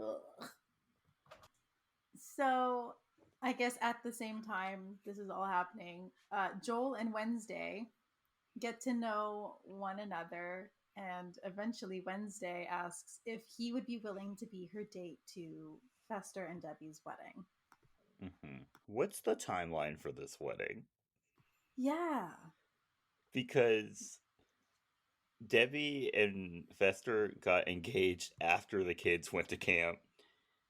Ugh. So I guess at the same time this is all happening, Joel and Wednesday get to know one another, and eventually Wednesday asks if he would be willing to be her date to Fester and Debbie's wedding. What's the timeline for this wedding? Yeah. Because Debbie and Fester got engaged after the kids went to camp.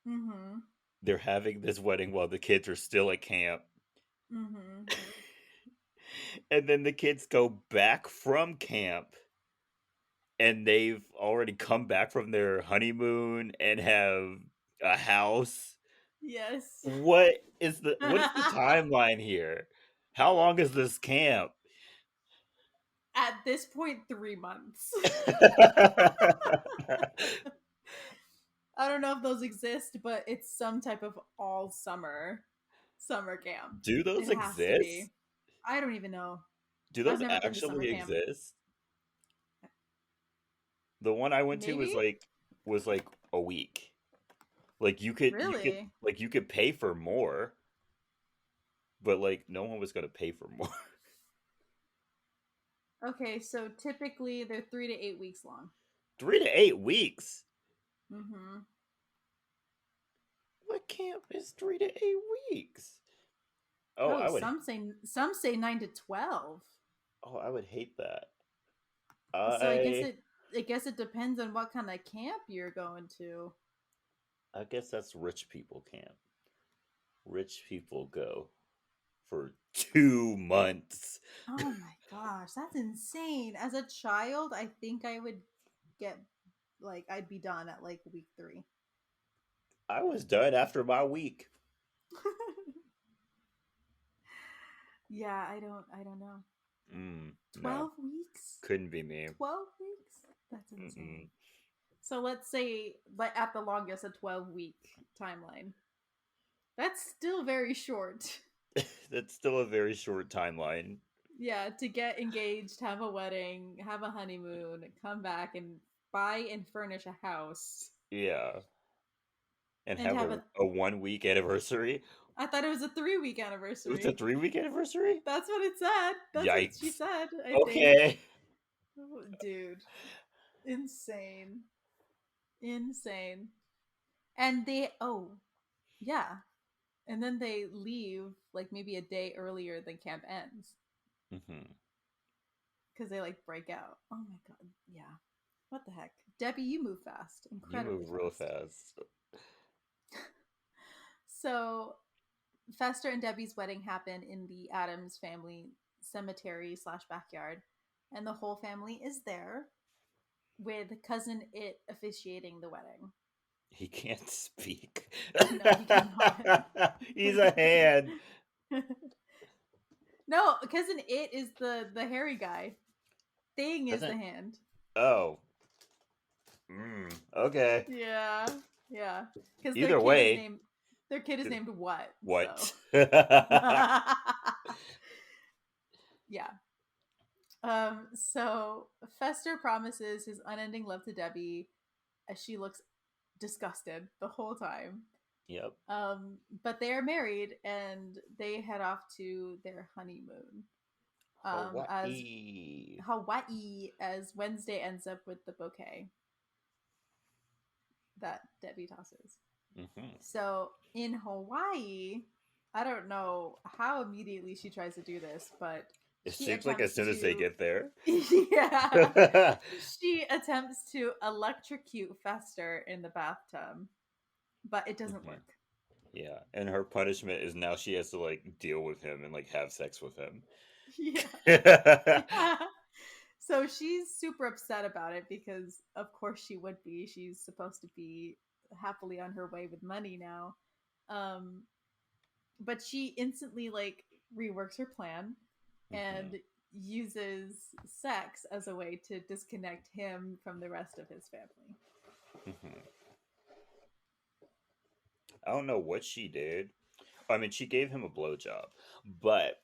Mm-hmm. They're having this wedding while the kids are still at camp. Mm-hmm. And then the kids go back from camp and they've already come back from their honeymoon and have a house. Yes. What is the timeline here? How long is this camp? At this point, 3 months. I don't know if those exist, but it's some type of all summer camp. Do those It has to exist? be. I don't even know. Do I've those never been to summer actually camp. exist? The one I went to Maybe? was like a week. Like Really? you could pay for more, but like no one was gonna pay for more. Okay, so typically they're 3 to 8 weeks long. 3 to 8 weeks. Mm-hmm. What camp is 3 to 8 weeks? Oh, Oh, I would. some say 9 to 12. Oh, I would hate that. So I guess I it depends on what kind of camp you're going to. I guess that's rich people camp. Rich people go for 2 months. Oh my gosh, that's insane. As a child, I think I would get like I'd be done at like week 3. I was done after my week. Yeah, I don't know. No, 12 weeks? couldn't be me. 12 weeks? That's Mm-mm. insane. So let's say like at the longest a 12-week timeline. That's still very short. That's still a very short timeline. Yeah, to get engaged, have a wedding, have a honeymoon, come back and buy and furnish a house Yeah, and and have have a a 1 week anniversary. I thought it was a 3 week It was a anniversary. 3 week anniversary. That's what it said. That's what she Yikes. said, I think. Okay. Oh, dude, insane. Insane. And yeah. And then they leave like maybe a day earlier than camp ends Hmm. because they like break out. Oh my god. Yeah. What the heck? Debbie, you move fast. You Incredibly move real fast. fast. So Fester and Debbie's wedding happened in the Addams family cemetery slash backyard, and the whole family is there with cousin It officiating the wedding. He can't speak. No, he cannot. He's a hand. No, cousin It is the hairy guy. Thing is the Doesn't. hand. Oh. Okay. Yeah, yeah. Because Either way. their kid is named What. So What? yeah. So Fester promises his unending love to Debbie as she looks disgusted the whole time. Yep. But they are married and they head off to their honeymoon. As Hawaii. Hawaii, as Wednesday ends up with the bouquet that Debbie tosses. Mm-hmm. So in Hawaii, I don't know how immediately she tries to do this, but It she seems like as attempts soon as they to get there. yeah. She attempts to electrocute Fester in the bathtub, but it doesn't Mhm. work. Yeah, and her punishment is now she has to like deal with him and like have sex with him. Yeah. Yeah. So she's super upset about it because of course she would be. She's supposed to be happily on her way with money now. Um but she instantly like reworks her plan Hmm. and uses sex as a way to disconnect him from the rest of his family. Hmm. I don't know what she did. I mean, she gave him a blowjob, but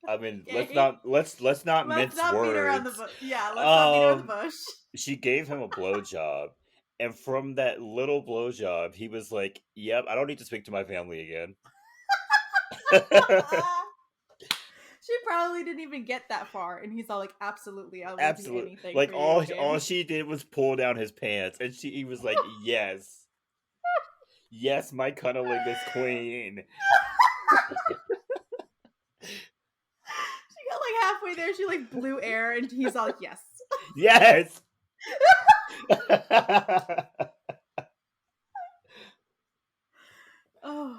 I mean, let's Okay. not let's not Let's mince not beat around the words. bush. Yeah, let's not beat around the Um, bush. she gave him a blowjob, and from that little blowjob, he was like, "Yep, I don't need to speak to my family again." She probably didn't even get that far, and he's all like, "Absolutely, I will do Absolutely, anything like for you, all babe." she did was pull down his pants, and he was like, "Yes, yes, my cunnilingus queen." She got like halfway there, she like blew air, and he's all like, "Yes." Yes. Oh,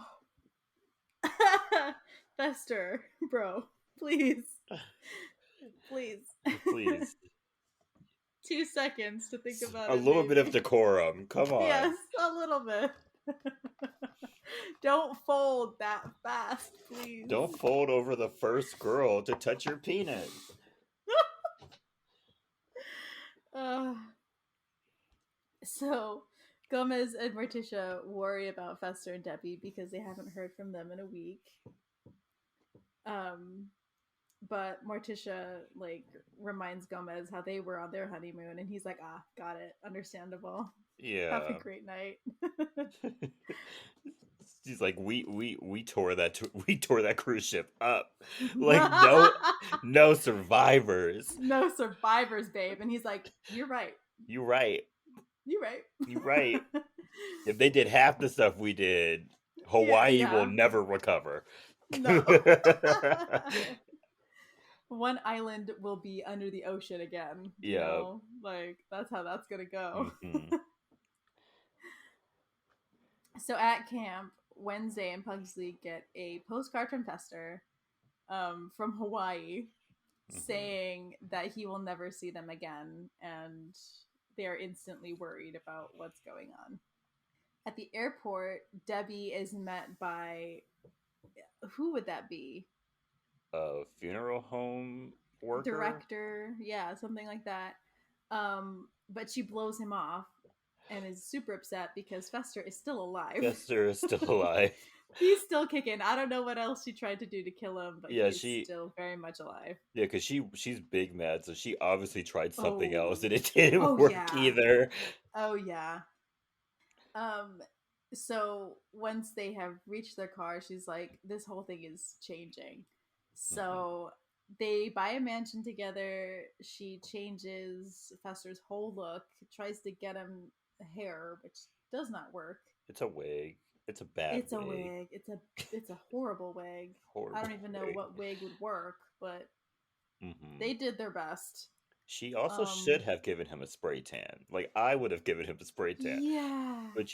Fester, bro, please, please. Please, 2 seconds to think about a it, little bit of maybe. decorum. Come Yes, on. a little bit. Don't fold that fast, please. Don't fold over the first girl to touch your penis. uh, so Gomez and Morticia worry about Fester and Debbie because they haven't heard from them in a week. Um, but Morticia like reminds Gomez how they were on their honeymoon, and he's like, "Ah, got it, understandable. Have a Yeah. great night." She's like, we tore we tore that cruise ship up. Like No no survivors. survivors, babe. And he's like, "You're right. You right. You're right." You right. If they did half the stuff we did, Yeah, Hawaii will yeah. never recover. No. One island will be under the ocean again, Yeah. Like that's how that's gonna go. Hmm. So at camp, Wednesday and Pugsley get a postcard from Fester, from Hawaii, Hmm. saying that he will never see them again, and they are instantly worried about what's going on. At the airport, Debbie is met by, who would that be? A funeral home worker. Director, yeah, something like that. But she blows him off and is super upset because Fester is still alive. Fester is still alive. He's still kicking. I don't know what else she tried to do to kill him, but Yeah, he is still very much alive. yeah, because she's big mad, so she obviously tried something else and Oh, it didn't oh work yeah, either. oh yeah. Um, so once they have reached their car, she's like, "This whole thing is changing." Hmm. So they buy a mansion together. She changes Fester's whole look, tries to get him hair, which does not work. It's a wig. It's a bad It's a wig. wig. It's a horrible wig. I don't Horrible even know wig. what wig would work, but Hmm. they did their best. She also should Um, have given him a spray tan. Like I would have given him a spray tan, yeah, but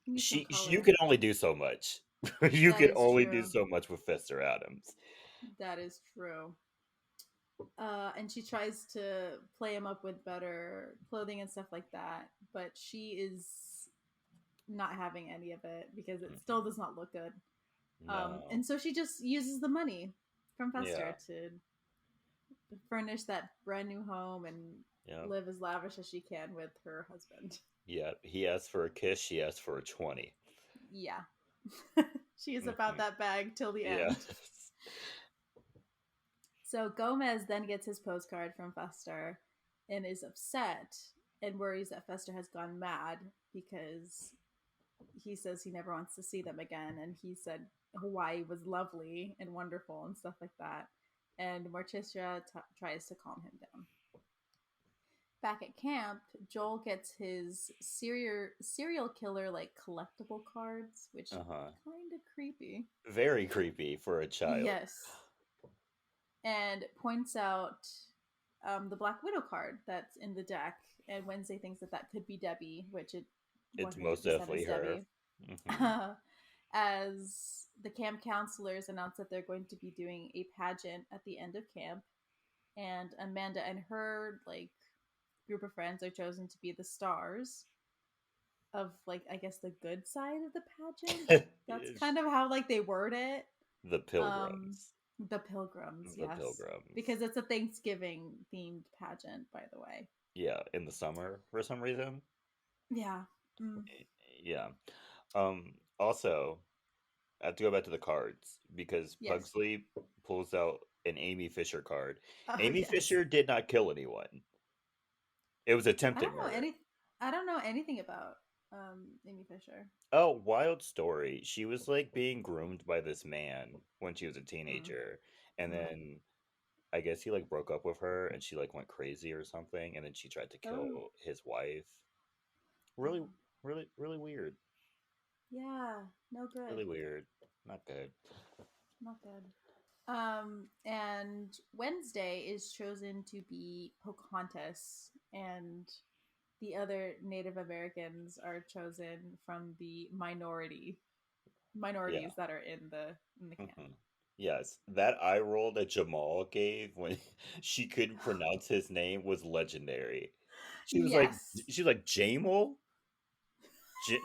Give me some you color. can only do so much. You That can is only do true. so much with Fester Adams. That is true. And she tries to play him up with better clothing and stuff like that, but she is not having any of it because it still does not look good. No. And so she just uses the money from Yeah. Fester to furnish that brand new home and Yeah. live as lavish as she can with her husband. Yeah. He asked for a kiss. She asked for a 20. Yeah. She is about Hmm. that bag till the Yeah. end. So Gomez then gets his postcard from Fester and is upset and worries that Fester has gone mad because he says he never wants to see them again. And he said Hawaii was lovely and wonderful and stuff like that. And Morticia tries to calm him down. Back at camp, Joel gets his serial killer like collectible cards, which Uh huh. kind of creepy. Very creepy for a child. Yes, and points out the Black Widow card that's in the deck. And Wednesday thinks that that could be Debbie, which it It's 100% most is definitely Debbie. her. Hmm. As the camp counselors announce that they're going to be doing a pageant at the end of camp, and Amanda and her like group of friends are chosen to be the stars of like I guess the good side of the pageant. That's kind of how like they word it. The Um, Pilgrims. the Pilgrims, The yes, Pilgrims. because it's a Thanksgiving themed pageant, by the way. Yeah, in the summer for some reason. Yeah. Mm. Yeah. Also, I have to go back to the cards because Yes. Pugsley pulls out an Amy Fisher card. Oh Amy yes. Fisher did not kill anyone. It was I attempted don't know murder. any. I don't know anything about Amy Fisher. Oh, wild story. She was like being groomed by this man when she was a Mm. teenager. And Mm. then I guess he like broke up with her and she like went crazy or something. And then she tried to Oh. kill his wife. Really, Oh. really weird. Yeah. No good. Really weird. Not good. Not good. And Wednesday is chosen to be Pocahontas, and the other Native Americans are chosen from the Yeah. minorities that are in the camp. Hmm. Yes, that eye roll that Jamal gave when she couldn't pronounce his name was legendary. Yes, She was like Jamal,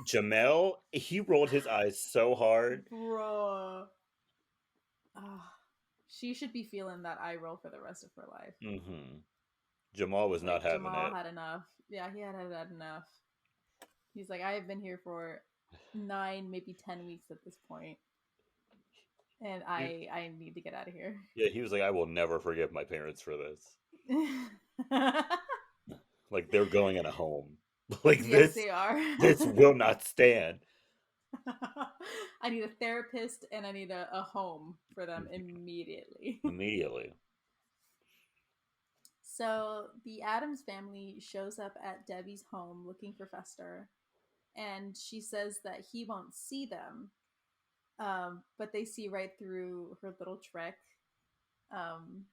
Jamel. He rolled his eyes so hard. bro. Ah, she should be feeling that eye roll for the rest of her life. Hmm. Jamal was not Like having Jamal it. had enough. Yeah, he had enough. He's like, I have been here for 9, maybe 10 weeks at this point, and He, I need to get out of here. yeah, he was like, I will never forgive my parents for this. Like they're going in a home. Like Yes, they are. this will not stand. I need a therapist and I need a home for them immediately. Immediately. So the Addams family shows up at Debbie's home looking for Fester, and she says that he won't see them, but they see right through her little trick. Um,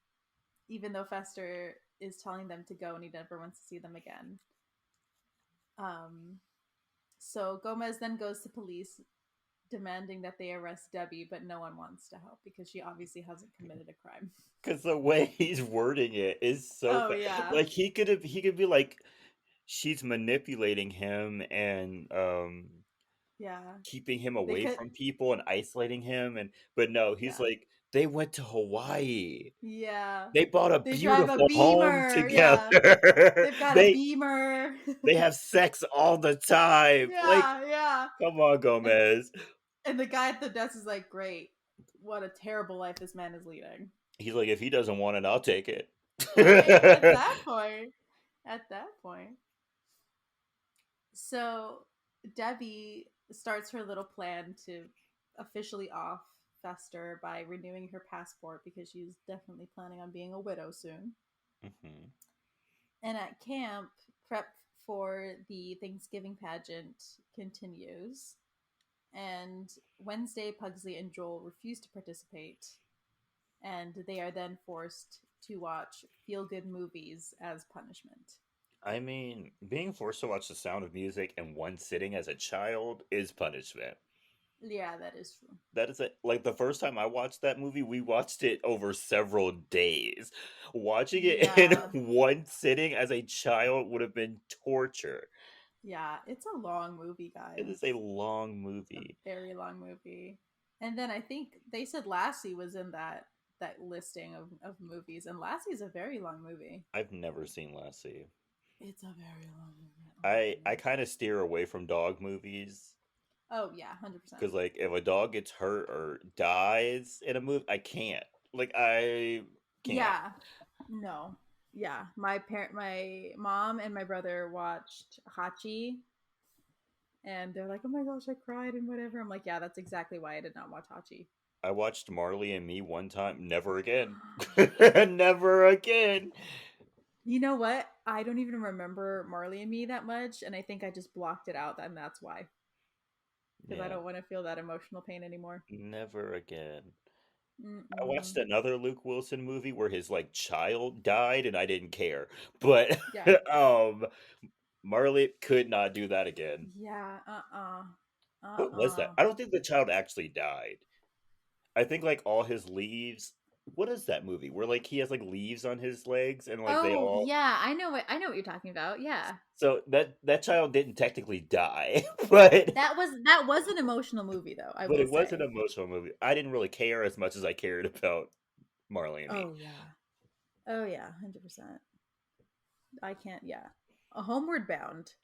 Even though Fester is telling them to go and he never wants to see them again. Um, so Gomez then goes to police demanding that they arrest Debbie, but no one wants to help because she obviously hasn't committed a crime. Because the way he's wording it is so Oh yeah, like he could be like she's manipulating him and yeah. keeping him They away could, from people and isolating him and but no, he's yeah, like they went to Hawaii. yeah. They bought a They drive a beautiful home Beamer. Yeah, together. they've got a Beamer. They have sex all the time. Like, Yeah, yeah. come on, And Gomez. and the guy at the desk is like, "Great, what a terrible life this man is leading." He's like, if he doesn't want it, I'll take it. Right at that point, at that point. So Debbie starts her little plan to officially off Fester by renewing her passport because she's definitely planning on being a widow soon. Mhm. And at camp, prep for the Thanksgiving pageant continues. And Wednesday, Pugsley and Joel refuse to participate, and they are then forced to watch feel good movies as punishment. I mean, being forced to watch The Sound of Music in one sitting as a child is punishment. Yeah, that is true. That is it. Like the first time I watched that movie, we watched it over several days. Watching it in Yeah, one sitting as a child would have been torture. yeah, it's a long movie, It is a guys. long It's a movie. very long movie. And then I think they said Lassie was in that listing of movies, and Lassie is a very long movie. I've never seen Lassie. It's a very long movie. Oh my I goodness. kind of steer away from dog movies Oh yeah, 100%. because like if a dog gets hurt or dies in a movie, I can't. Like I can't. Yeah. No. Yeah. My mom and my brother watched Hachi, and they're like, "Oh my gosh, I cried and whatever." I'm like, "Yeah, that's exactly why I did not watch Hachi." I watched Marley and Me one time. Never again. Never again. You know what? I don't even remember Marley and Me that much, and I think I just blocked it out, and that's why. Because I Yeah, don't want to feel that emotional pain anymore. never again. I watched Mm-mm. another Luke Wilson movie where his like child died and I didn't care. But Yeah. um Marley could not do that again. Yeah. What was that? I don't think the child actually died. I think like all his leaves. What is that movie where like he has like leaves on his legs and like they Oh all. yeah, I know what you're talking about. Yeah. So that child didn't technically die, but That was an emotional movie though, I will it was an say. emotional movie. I didn't really care as much as I cared about Marley and Me. Oh yeah. Oh yeah, 100%. I can't, yeah. A Homeward Bound.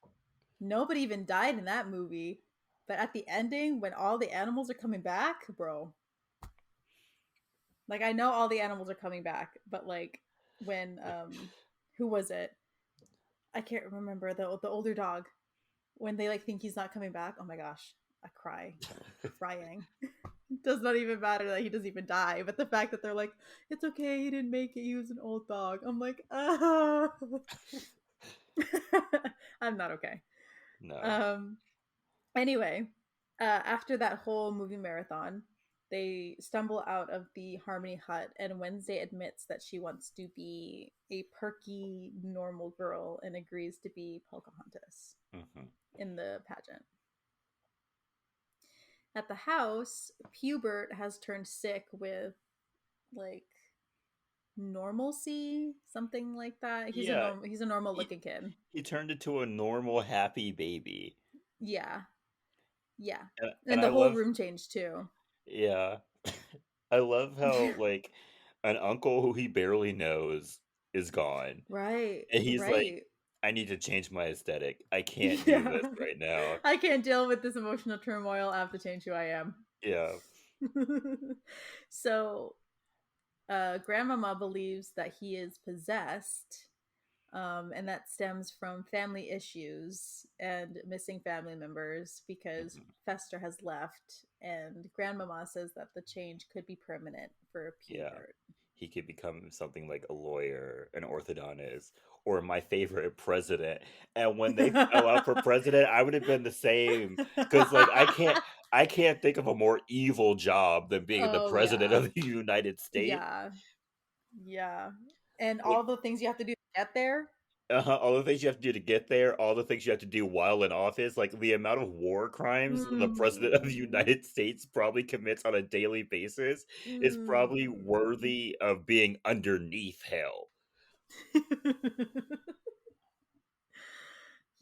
Nobody even died in that movie. But at the ending, when all the animals are coming back, bro. Like I know all the animals are coming back, but like when who was it? I can't remember the older dog. When they like think he's not coming back, oh my gosh. I cry. Crying. It does not even matter that he doesn't even die, but the fact that they're like, it's okay, he didn't make it, he was an old dog. I'm like, ah. I'm not okay. No. Um. Anyway, after that whole movie marathon, they stumble out of the Harmony Hut, and Wednesday admits that she wants to be a perky, normal girl and agrees to be Pocahontas Hmm. in the pageant. At the house, Pubert has turned sick with like normalcy, something like that. He's a Yeah, normal. He's a normal he looking kid. he turned into a normal happy baby. Yeah, yeah, And and I the whole love, room changed too. yeah. I love how like an uncle who he barely knows is gone. Right, And he's like, right. I need to change my aesthetic. I can't do this Yeah. right now. I can't deal with this emotional turmoil. I have to change who I am. Yeah. So, Grandmama believes that he is possessed, and that stems from family issues and missing family members because Mhm. Fester has left, and Grandmama says that the change could be permanent for Yeah. Pubert. He could become something like a lawyer, an orthodontist, or my favorite president. And when they fell out for president, I would have been the same because like I can't think of a more evil job than being the Oh president yeah, of the United States. yeah, yeah, and Like all the things you have to do to get there. all the things you have to do to get there, all the things you have to do while in office, like the amount of war crimes the president of the Mm. United States probably commits on a daily basis is probably Mm. worthy of being underneath hell.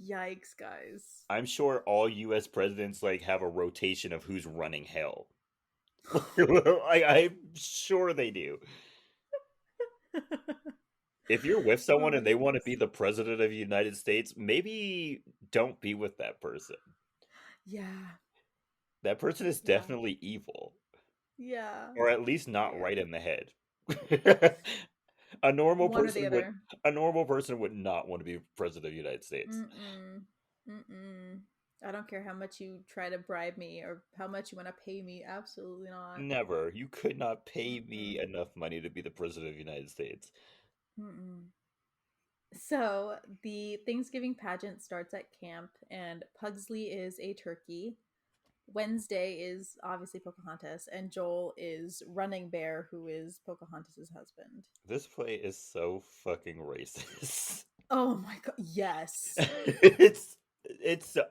Yikes, guys. I'm sure all US presidents like have a rotation of who's running hell. I'm sure they do. If you're with Oh someone my and they want to be goodness. the president of the United States, maybe don't be with that person. Yeah, That person is yeah, definitely evil, yeah, or at least not yeah. right in the head. a normal One or the person would other. a normal person would not want to be president of the United States. Mm-mm. Mm-mm. I don't care how much you try to bribe me or how much you want to pay me. Absolutely not. Never. You could not pay me Mm-mm. enough money to be the president of the United States. Mm-mm. So the Thanksgiving pageant starts at camp, and Pugsley is a turkey. Wednesday is obviously Pocahontas, and Joel is Running Bear, who is Pocahontas's husband. This play is so fucking racist. Oh my god, yes.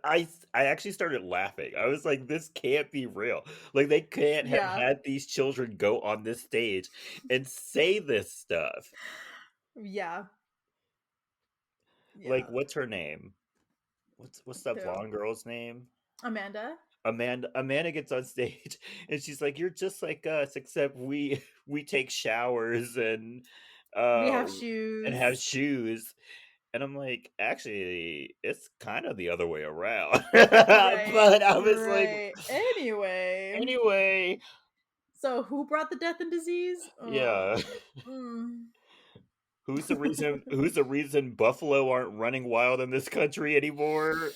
I actually started laughing. I was like, this can't be real. Like they can't have Yeah. had these children go on this stage and say this stuff. Yeah. Like, Yeah. what's her name? What's that Who? blonde girl's name? Amanda? Amanda gets on stage and she's like, "You're just like us, except we take showers We uh have and have shoes. shoes." And I'm like, "Actually, it's kind of the other way around." Right. But I was like, Right. Anyway. "Anyway, So who brought the death and disease? yeah. Mm. Who's the reason buffalo aren't running wild in this country anymore?"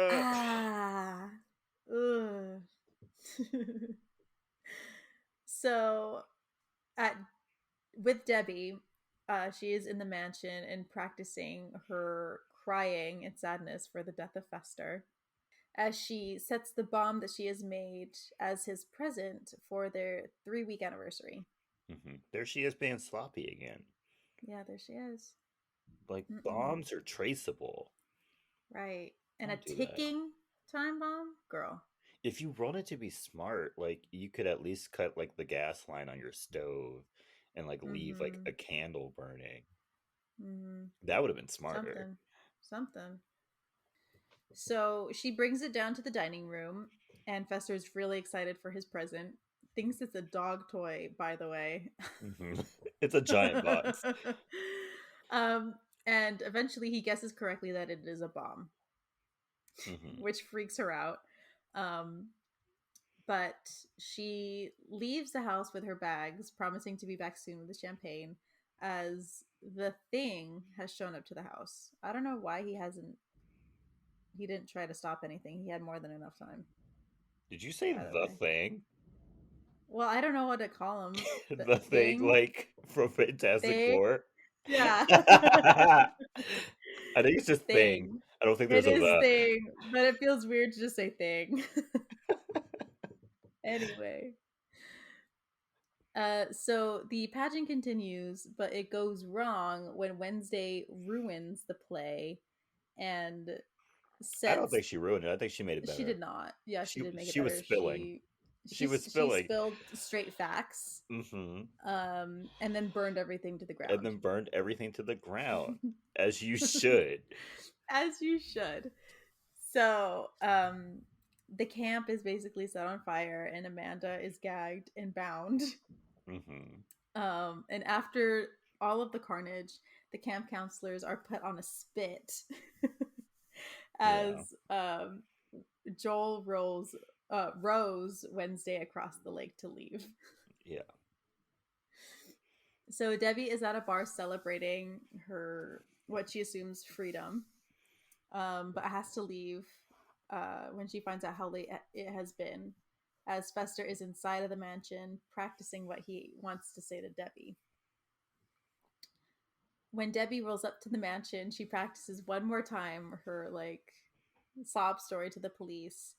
Ah. Ugh. So at with Debbie, she is in the mansion and practicing her crying and sadness for the death of Fester as she sets the bomb that she has made as his present for their 3-week anniversary. There she is being sloppy again. Yeah, there she is. Like Mm-mm. bombs are traceable. Right. And a Don't do that. ticking time bomb? Girl. If you wanted to be smart, like you could at least cut like the gas line on your stove and like leave like Mm-hmm. a candle burning. Mm-hmm. That would have been smarter. Something. Something. So she brings it down to the dining room, and Fester's really excited for his present. Thinks it's a dog toy, by the way. It's a giant box. um, and eventually he guesses correctly that it is a bomb, hmm which freaks her out. Um, but she leaves the house with her bags, promising to be back soon with the champagne, as the thing has shown up to the house. I don't know why he didn't try to stop anything. He had more than enough time, Did you say by the the way. thing? Well, I don't know what to call him. The The thing thing? like from Fantastic Thing? Four? Yeah. I think it's just thing. Thing. I don't think It there's a is the. thing, but it feels weird to just say thing. Anyway. So the pageant continues, but it goes wrong when Wednesday ruins the play and I don't sets. think she ruined it. I think she made it She better. did not. Yeah, she did make it She was better. spilling. She was She spilling. spilled straight facts, hmm and then burned everything to the And ground. then burned everything to the ground, as you should. As you should. So, the camp is basically set on fire, and Amanda is gagged and bound. hmm And after all of the carnage, the camp counselors are put on a spit Yeah, as Joel rows Wednesday across the lake to leave. yeah. So Debbie is at a bar celebrating her what she assumes freedom, but has to leave when she finds out how late it has been, as Fester is inside of the mansion practicing what he wants to say to Debbie. When Debbie rolls up to the mansion, she practices one more time her like sob story to the police,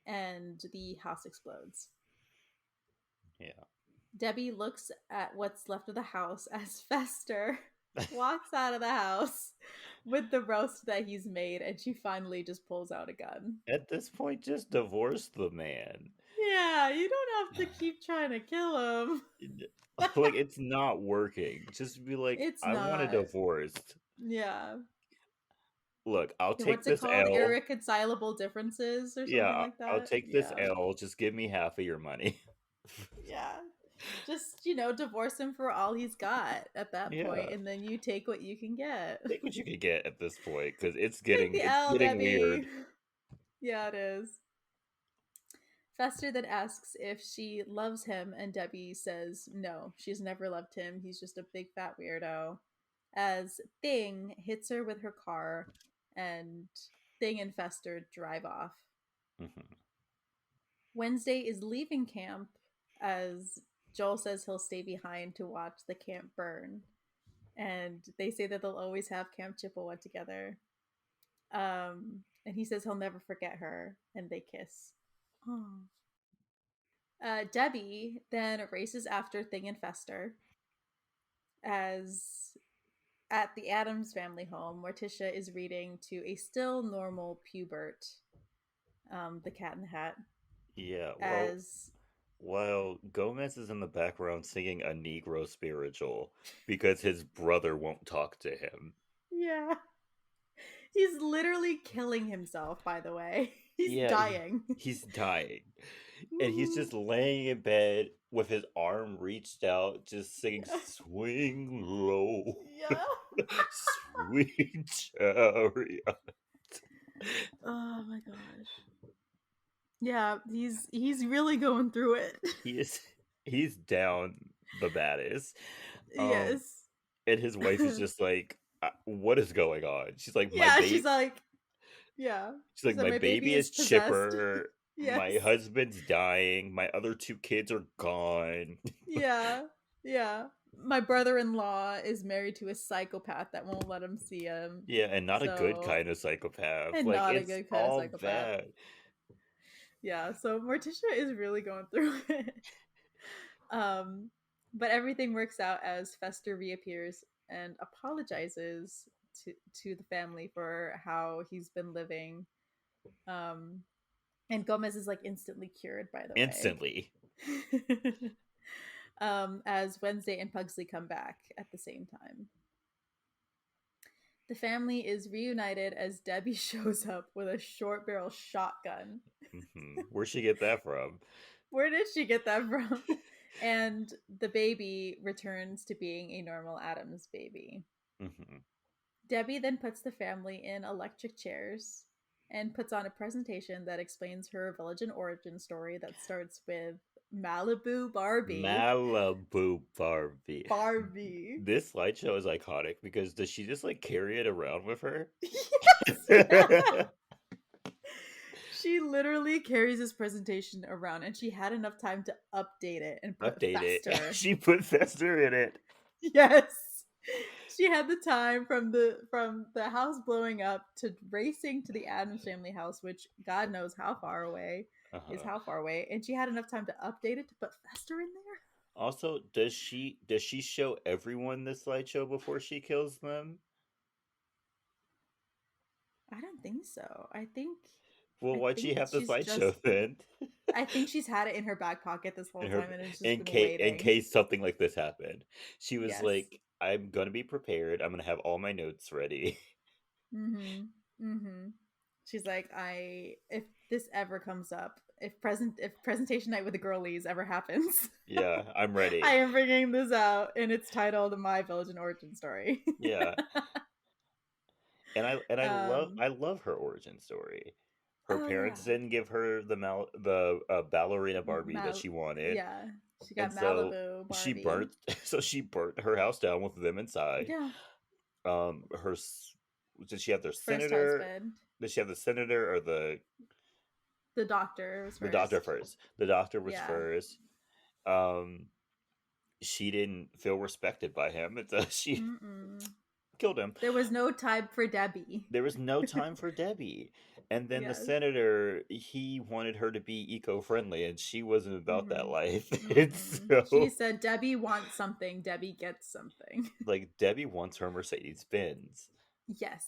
and the house explodes. Yeah. Debbie looks at what's left of the house as Fester walks out of the house with the roast that he's made, and she finally just pulls out a gun. At this point, just divorce the man. Yeah, you don't have to keep trying to kill him. Like, it's not working. Just be like, It's I want a not. divorce. Yeah. Look, I'll take What's it this called? L. Irreconcilable differences or Yeah, something like I'll that? take this Yeah. L. Just give me half of your money. Yeah. Just, divorce him for all he's got at that Yeah, point, and then you take what you can get. take what you can get at this point because Take the it's L, getting Debbie. weird. Yeah, it is. Fester then asks if she loves him, and Debbie says no, she's never loved him. He's just a big fat weirdo. As Thing hits her with her car, and Thing and Fester drive off. hmm Wednesday is leaving camp as Joel says he'll stay behind to watch the camp burn. And they say that they'll always have Camp Chippewa together. And he says he'll never forget her, and they kiss. Oh. Debbie then races after Thing and Fester as At the Addams family home, Morticia is reading to a still normal Pubert, the Cat in the Hat, Yeah, well, as while Gomez is in the background singing a Negro spiritual because his brother won't talk to him. yeah, he's literally killing himself. By the way, he's Yeah, dying. he's dying. And he's just laying in bed with his arm reached out, just singing Swing Low, Yeah. Sweet Chariot. Oh my gosh. Yeah, he's really going through it. He is he's down the baddest. Um Yes. and his wife is just like, what is going on? Yeah, she's like, yeah. She's She like, said my my baby baby is is possessed. chipper, my Yes. husband's dying, my other two kids are gone. Yeah. Yeah. My brother-in-law is married to a psychopath that won't let him see him. Yeah, and not a good So, kind of psychopath. and Like, not a it's good kind of all psychopath. bad. Yeah, so Morticia is really going through it. Um, but everything works out as Fester reappears and apologizes to the family for how he's been living. Um, and Gomez is like instantly cured, by the way. Instantly. As Wednesday and Pugsley come back at the same time. The family is reunited as Debbie shows up with a short barrel shotgun. Where'd she get that from? Where did she get that from? And the baby returns to being a normal Addams baby. Debbie then puts the family in electric chairs and puts on a presentation that explains her village and origin story that starts with Malibu Barbie. Malibu Barbie. Barbie. This slideshow is iconic because does she just like carry it around with her? Yes. She literally carries this presentation around, and she had enough time to update it and put Update Fester. it. She put Fester in it. Yes. She had the time from the house blowing up to racing to the Addams family house, which God knows how far away is how far away, and she had enough time to update it to put Fester in there. Also, does she show everyone this slideshow before she kills them? I don't think so. I think Well, why'd she have the she's slideshow just. then? I think she's had it in her back pocket this whole in her time, and it's just in been case waiting. something like this happened. She was Yes. like, I'm gonna be prepared. I'm gonna have all my notes ready. Mm-hmm. Mm-hmm. She's like, if this ever comes up, if presentation night with the girlies ever happens, Yeah, I'm ready. I am bringing this out, and it's titled "My Village and Origin Story." Yeah, and um. I love her origin story. Her Oh yeah. parents didn't give her the ballerina Barbie that she wanted, Yeah. She and got so Malibu she Barbie. burnt she burnt her house down with them inside. Yeah. Her did she have their First senator? husband. Did she have the senator or The doctor was the doctor first. first? The doctor was Yeah. first. She didn't feel respected by him, and so she Mm-mm. killed him. There was no time for Debbie. There was no time for Debbie. And then the Yes. senator, he wanted her to be eco-friendly, and she wasn't about that life. She So, said Debbie wants something, Debbie gets something. like, Debbie wants her Mercedes Benz, Yes.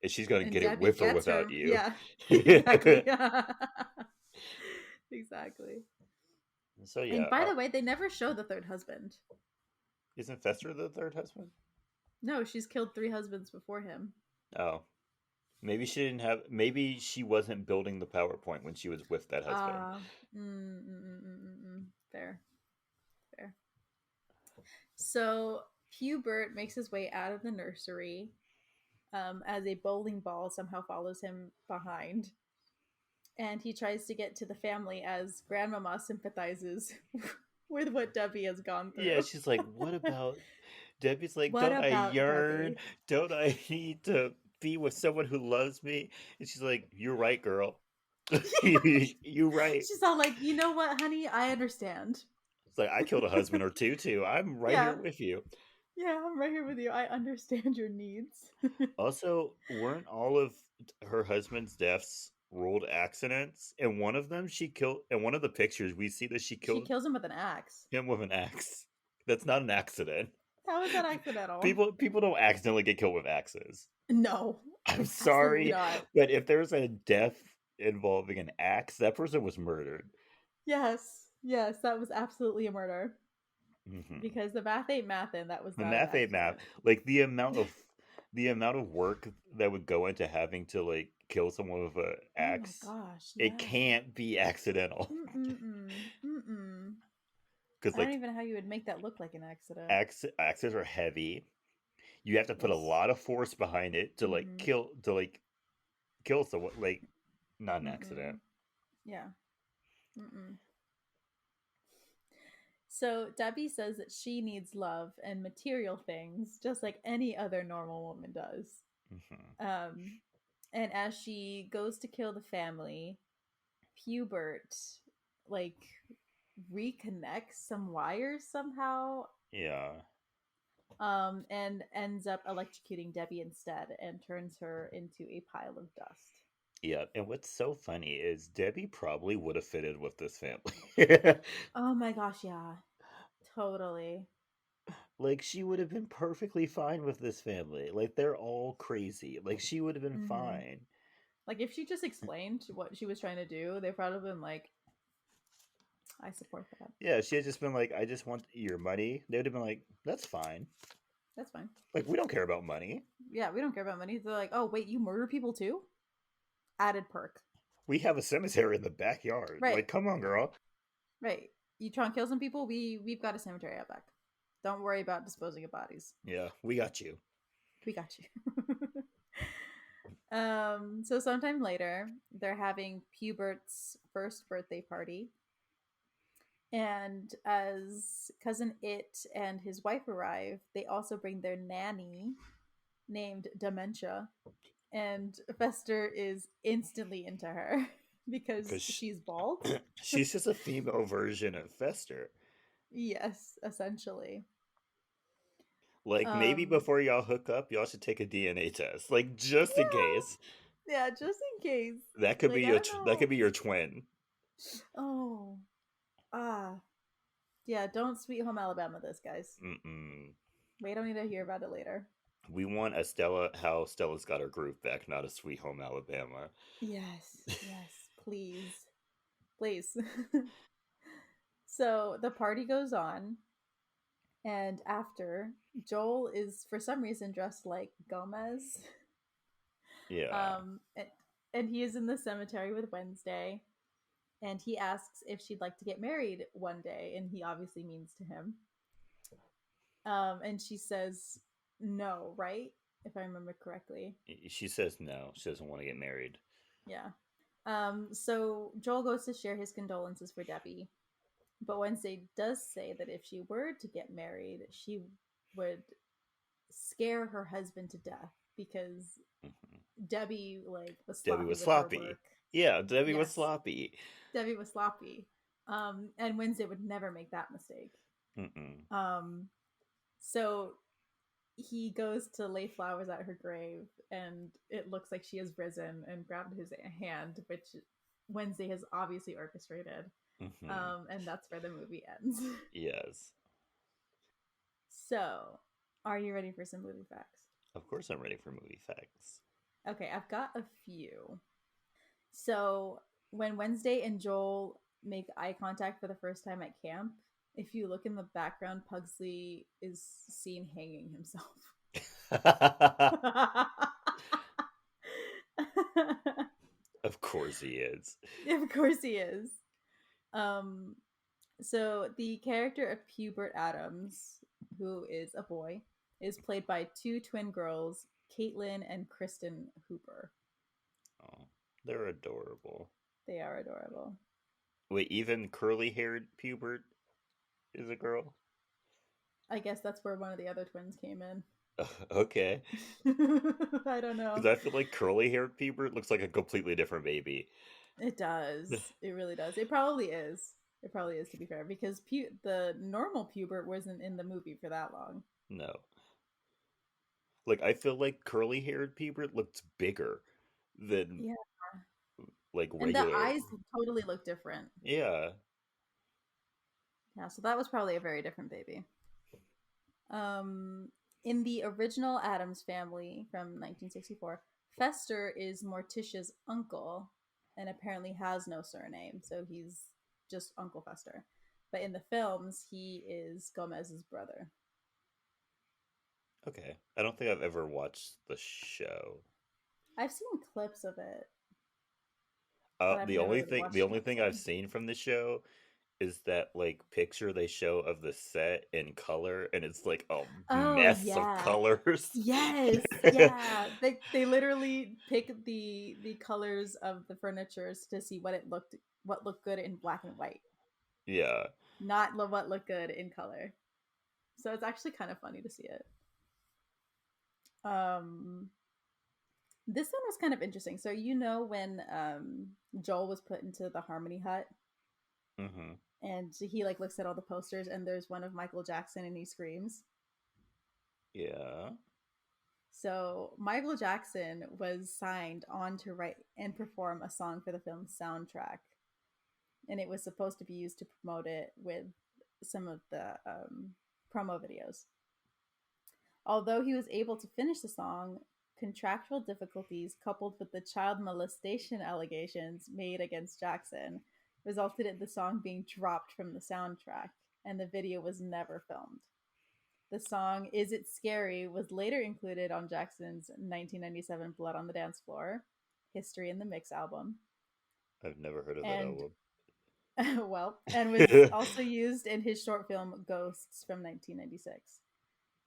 and she's gonna And get it Debbie with or gets without her. you. Yeah. Exactly. Exactly. So And yeah, by the way, they never show the third husband. isn't Fester the third husband? No, she's killed 3 husbands before him. Oh, maybe she didn't have. Maybe she wasn't building the PowerPoint when she was with that husband. Fair. Fair. So Hubert makes his way out of the nursery as a bowling ball somehow follows him behind. And he tries to get to the family as Grandmama sympathizes with what Debbie has gone through. Yeah, she's like, what about Debbie's like, What don't I about yearn? Debbie? Don't I need to be with someone who loves me? And she's like, you're right, girl. You're right. She's all like, you know what, honey? I understand. It's like, I killed a husband or two, too. I'm right here Yeah. with you. Yeah, I'm right here with you. I understand your needs. Also, weren't all of her husband's deaths rolled accidents? And one of them, she killed, in one of the pictures, we see that she She killed kills him with an axe. him with an axe. That's not an accident. How is that accidental? People don't accidentally get killed with axes. No, I'm absolutely sorry, not. but if there's a death involving an axe, that person was murdered. Yes, yes, that was absolutely a murder Hmm. because the math ain't mathin'. That was The not an math ain't math. accident. Like the amount of work that would go into having to like kill someone with an Oh my axe, gosh, it yeah. can't be accidental. Mm-mm-mm. Mm-mm. Because I don't like even know how you would make that look like an accident. axes are heavy. You have to put a Yes. lot of force behind it Mm-hmm. to kill someone. Like not an accident. Mm-mm. Yeah. Mm-mm. So Debbie says that she needs love and material things just like any other normal woman does. Hmm. Um, and as she goes to kill the family, Hubert like reconnects some wires somehow, Yeah. and ends up electrocuting Debbie instead and turns her into a pile of dust. Yeah, and what's so funny is Debbie probably would have fitted with this family. Oh my gosh, yeah. Totally. Like she would have been perfectly fine with this family. Like they're all crazy. Like she would have been Mm-hmm. fine. Like if she just explained what she was trying to do, they probably been like, I support that. Yeah, she had just been like, I just want your money. They would have been like, that's fine. That's fine. Like we don't care about money. Yeah, we don't care about money. They're like, oh wait, you murder people too? Added perk. We have a cemetery in the backyard. Right, Like, come on, girl. right. You try and kill some people, we've got a cemetery out back. Don't worry about disposing of bodies. Yeah, we got you. We got you. So sometime later, they're having Hubert's first birthday party. And as cousin It and his wife arrive, they also bring their nanny named Dementia. And Fester is instantly into her because Because she's bald. she's just a female version of Fester. Yes, essentially. Like maybe Um, before y'all hook up, y'all should take a DNA test. Like just in case. yeah, just in case. That could be Like, I don't that could know. be your twin. Oh, ah, yeah, don't Sweet Home Alabama this, guys. Mm-mm. We don't need to hear about it later. We want a Stella, how Stella's got her groove back, not a Sweet Home Alabama. Yes, yes, please. Please. So the party goes on, and after, Joel is for some reason dressed like Gomez. Yeah. Um, and, and he is in the cemetery with Wednesday, and he asks if she'd like to get married one day, and he obviously means to him. And she says no, right? If I remember correctly. She says no. She doesn't want to get married. Yeah. So Joel goes to share his condolences for Debbie, but Wednesday does say that if she were to get married, she would scare her husband to death because Mhm. Debbie like was Debbie sloppy was with her sloppy. work. Yeah, Debbie was Yes, sloppy. Debbie was sloppy. And Wednesday would never make that mistake. Mm-mm. Um, so he goes to lay flowers at her grave, and it looks like she has risen and grabbed his hand, which Wednesday has obviously orchestrated. Mm-hmm. And that's where the movie ends. Yes. So, are you ready for some movie facts? Of course I'm ready for movie facts. Okay, I've got a few. So, when Wednesday and Joel make eye contact for the first time at camp, if you look in the background, Pugsley is seen hanging himself. Of course he is. Of course he is. Um, so the character of Hubert Addams, who is a boy, is played by two twin girls, Caitlin and Kristen Hooper. Oh, they're adorable. They are adorable. Wait, even curly haired Pubert is a girl? I guess that's where one of the other twins came in. Okay. I don't know. Because I feel like curly haired Pubert looks like a completely different baby. It does. It really does. It probably is. It probably is, to be fair, because the normal Pubert wasn't in the movie for that long. No. Like, I feel like curly haired Pubert looks bigger than Yeah. like And the regular. eyes totally look different. Yeah. Yeah, so that was probably a very different baby. Um, in the original Addams Family from 1964, Fester is Morticia's uncle and apparently has no surname, so he's just Uncle Fester. But in the films, he is Gomez's brother. Okay. I don't think I've ever watched the show. I've seen clips of it, but I've The never only really thing the watched an only thing I've episode. seen from the show is that like picture they show of the set in color, and it's like a Oh mess of yeah. colors. Yes, yeah. They literally pick the colors of the furnitures to see what looked good in black and white, Yeah, not what looked good in color. So it's actually kind of funny to see it. Um this one was kind of interesting. So you know when Joel was put into the Harmony Hut hmm, and he like looks at all the posters and there's one of Michael Jackson and he screams. yeah. So Michael Jackson was signed on to write and perform a song for the film's soundtrack, and it was supposed to be used to promote it with some of the promo videos. Although he was able to finish the song, contractual difficulties coupled with the child molestation allegations made against Jackson resulted in the song being dropped from the soundtrack, and the video was never filmed. The song Is It Scary was later included on Jackson's 1997 Blood on the Dance Floor, History in the Mix album, I've never heard of that and album. and was also used in his short film Ghosts from 1996.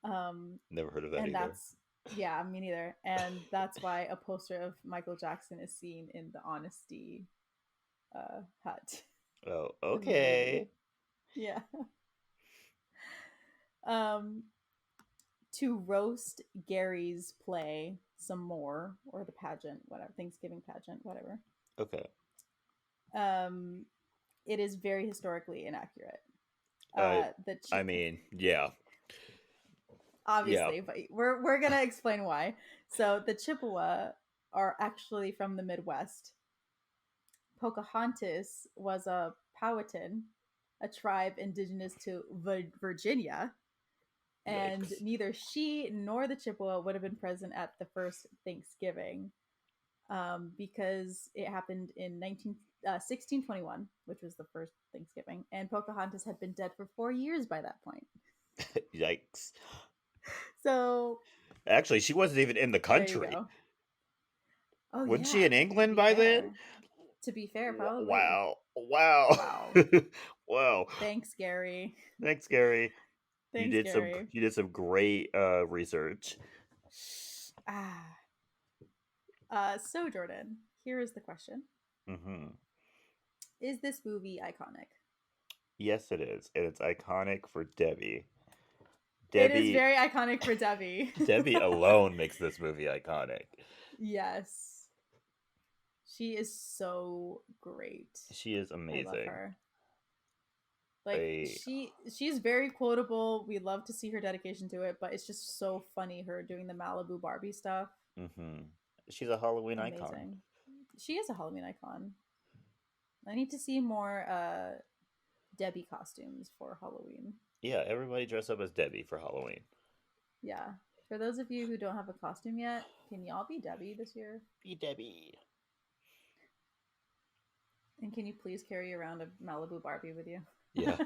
Um, Never heard of that and either. that's yeah, me neither. And that's why a poster of Michael Jackson is seen in the Honesty hut Oh, in the movie. okay. Yeah. Um, to roast Gary's play some more, or the pageant, whatever, Thanksgiving pageant, whatever. Okay. Um, it is very historically inaccurate. Uh, The I mean, yeah, yeah. obviously, but we're gonna explain why. So the Chippewa are actually from the Midwest. Pocahontas was a Powhatan, a tribe indigenous to Virginia, and Yikes. neither she nor the Chippewa would have been present at the first Thanksgiving, because it happened in 1621, which was the first Thanksgiving, and Pocahontas had been dead for 4 years by that point. Yikes. So Actually, she wasn't even in the there you country. go. Oh Wasn't she yeah, in to England be by then? fair. To be fair, probably. Wow. Wow. Wow. Wow. Thanks, Gary. Thanks, Gary. Thanks, Gary. You did some great research. Ah. So Jordan, here is the question: Hmm. Is this movie iconic? Yes, it is, and it's iconic for Debbie. It is Debbie very iconic for Debbie. Debbie alone makes this movie iconic. Yes. She is so great. She is I love amazing. her. Like A she's very quotable. We love to see her dedication to it, but it's just so funny her doing the Malibu Barbie stuff. hmm She's a Halloween icon. Amazing. She is a Halloween icon. I need to see more Debbie costumes for Halloween. Yeah, everybody dress up as Debbie for Halloween. Yeah. For those of you who don't have a costume yet, can y'all be Debbie this year? Be Debbie. And can you please carry around a Malibu Barbie with you? Yeah.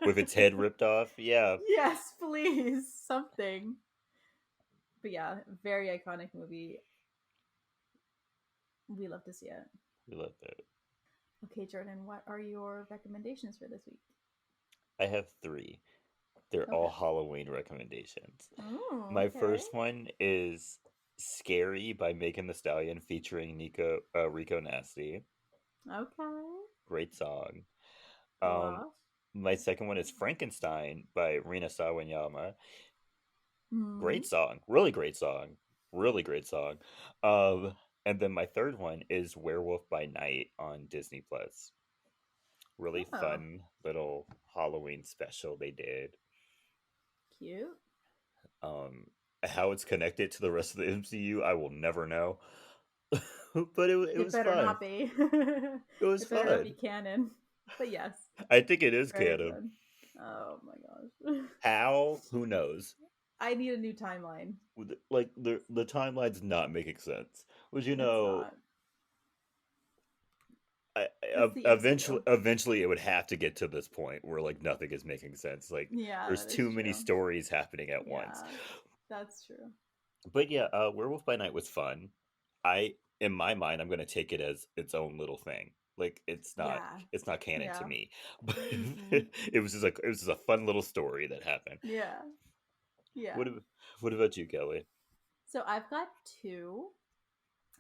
With its head ripped off. Yeah, Yes, please. Something. But yeah, very iconic movie. We love to see it. we love that. Okay, Jordan, what are your recommendations for this week? I have three. They're all Okay. Halloween recommendations. Oh, My okay. first one is Scary by Megan the Stallion featuring Rico Nasty. Okay. Great song. Um, Wow. my second one is Frankenstein by Rina Sawayama. Hmm. Great song. Really great song. Really great song. Um, and then my third one is Werewolf by Night on Disney Plus. Really Oh, fun little Halloween special they did. cute. Um, how it's connected to the rest of the MCU, I will never know. But it It was better fun. not be. It was It better not be fun. canon. But yes, I think it is very canon. fun. Oh my gosh. How? Who knows? I need a new timeline. Like the timeline's not making sense. Would you It's know? not. That's the Eventually, MCU. eventually, it would have to get to this point where like nothing is making sense. Like Yeah, there's that is too many true. stories happening at once. Yeah, that's true. But yeah, Werewolf by Night was fun. In my mind, I'm gonna take it as its own little thing. Like Yeah. it's not canon to Yeah. me, but Mm-mm. it was just a fun little story that happened. Yeah. Yeah. What ab- what about you, Kelly? So I've got two.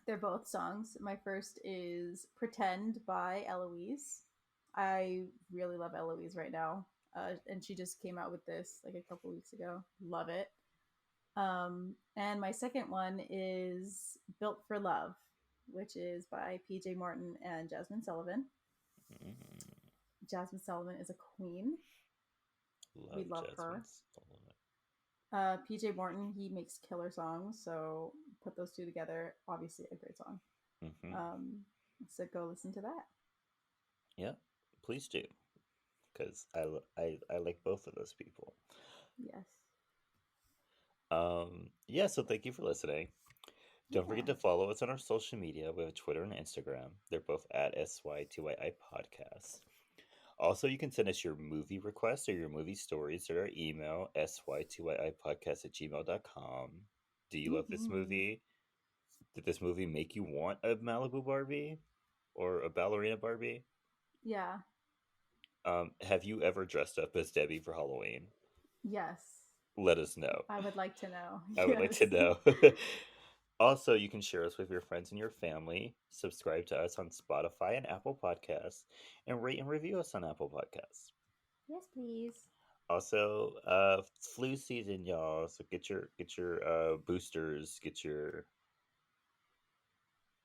They're both songs. My first is Pretend by Eloise. I really love Eloise right now. And she just came out with this like a couple weeks ago. Love it. And my second one is Built for Love, which is by PJ Morton and Jasmine Sullivan. Mm, Jasmine Sullivan is a queen. We love love Jasmine her. Sullivan. PJ Morton, he makes killer songs. So put those two together. Obviously, a great song. Hmm. Um, so go listen to that. Yeah, please do, because I like both of those people. Yes. Yeah, so thank you for listening. Don't forget Yeah. to follow us on our social media. We have Twitter and Instagram. They're both at SY2II Podcast. Also, you can send us your movie requests or your movie stories at our email, sy2iipodcast at gmail.com. Do you love this Mm-hmm. movie? Did this movie make you want a Malibu Barbie or a ballerina Barbie? Yeah. Have you ever dressed up as Debbie for Halloween? Yes. Let us know. I would like to know. I would like to Yes. know. Also, you can share us with your friends and your family. Subscribe to us on Spotify and Apple Podcasts, and rate and review us on Apple Podcasts. Yes, please. Also, flu season, y'all. So get your boosters. Get your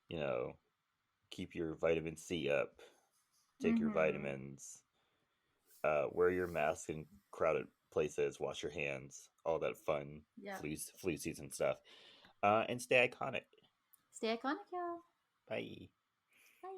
you know keep your vitamin C up. Take your Mm-hmm. vitamins. Wear your mask in crowded places. Wash your hands. All that fun Yep. flu season stuff. And stay iconic. Stay iconic, y'all. Bye. Bye.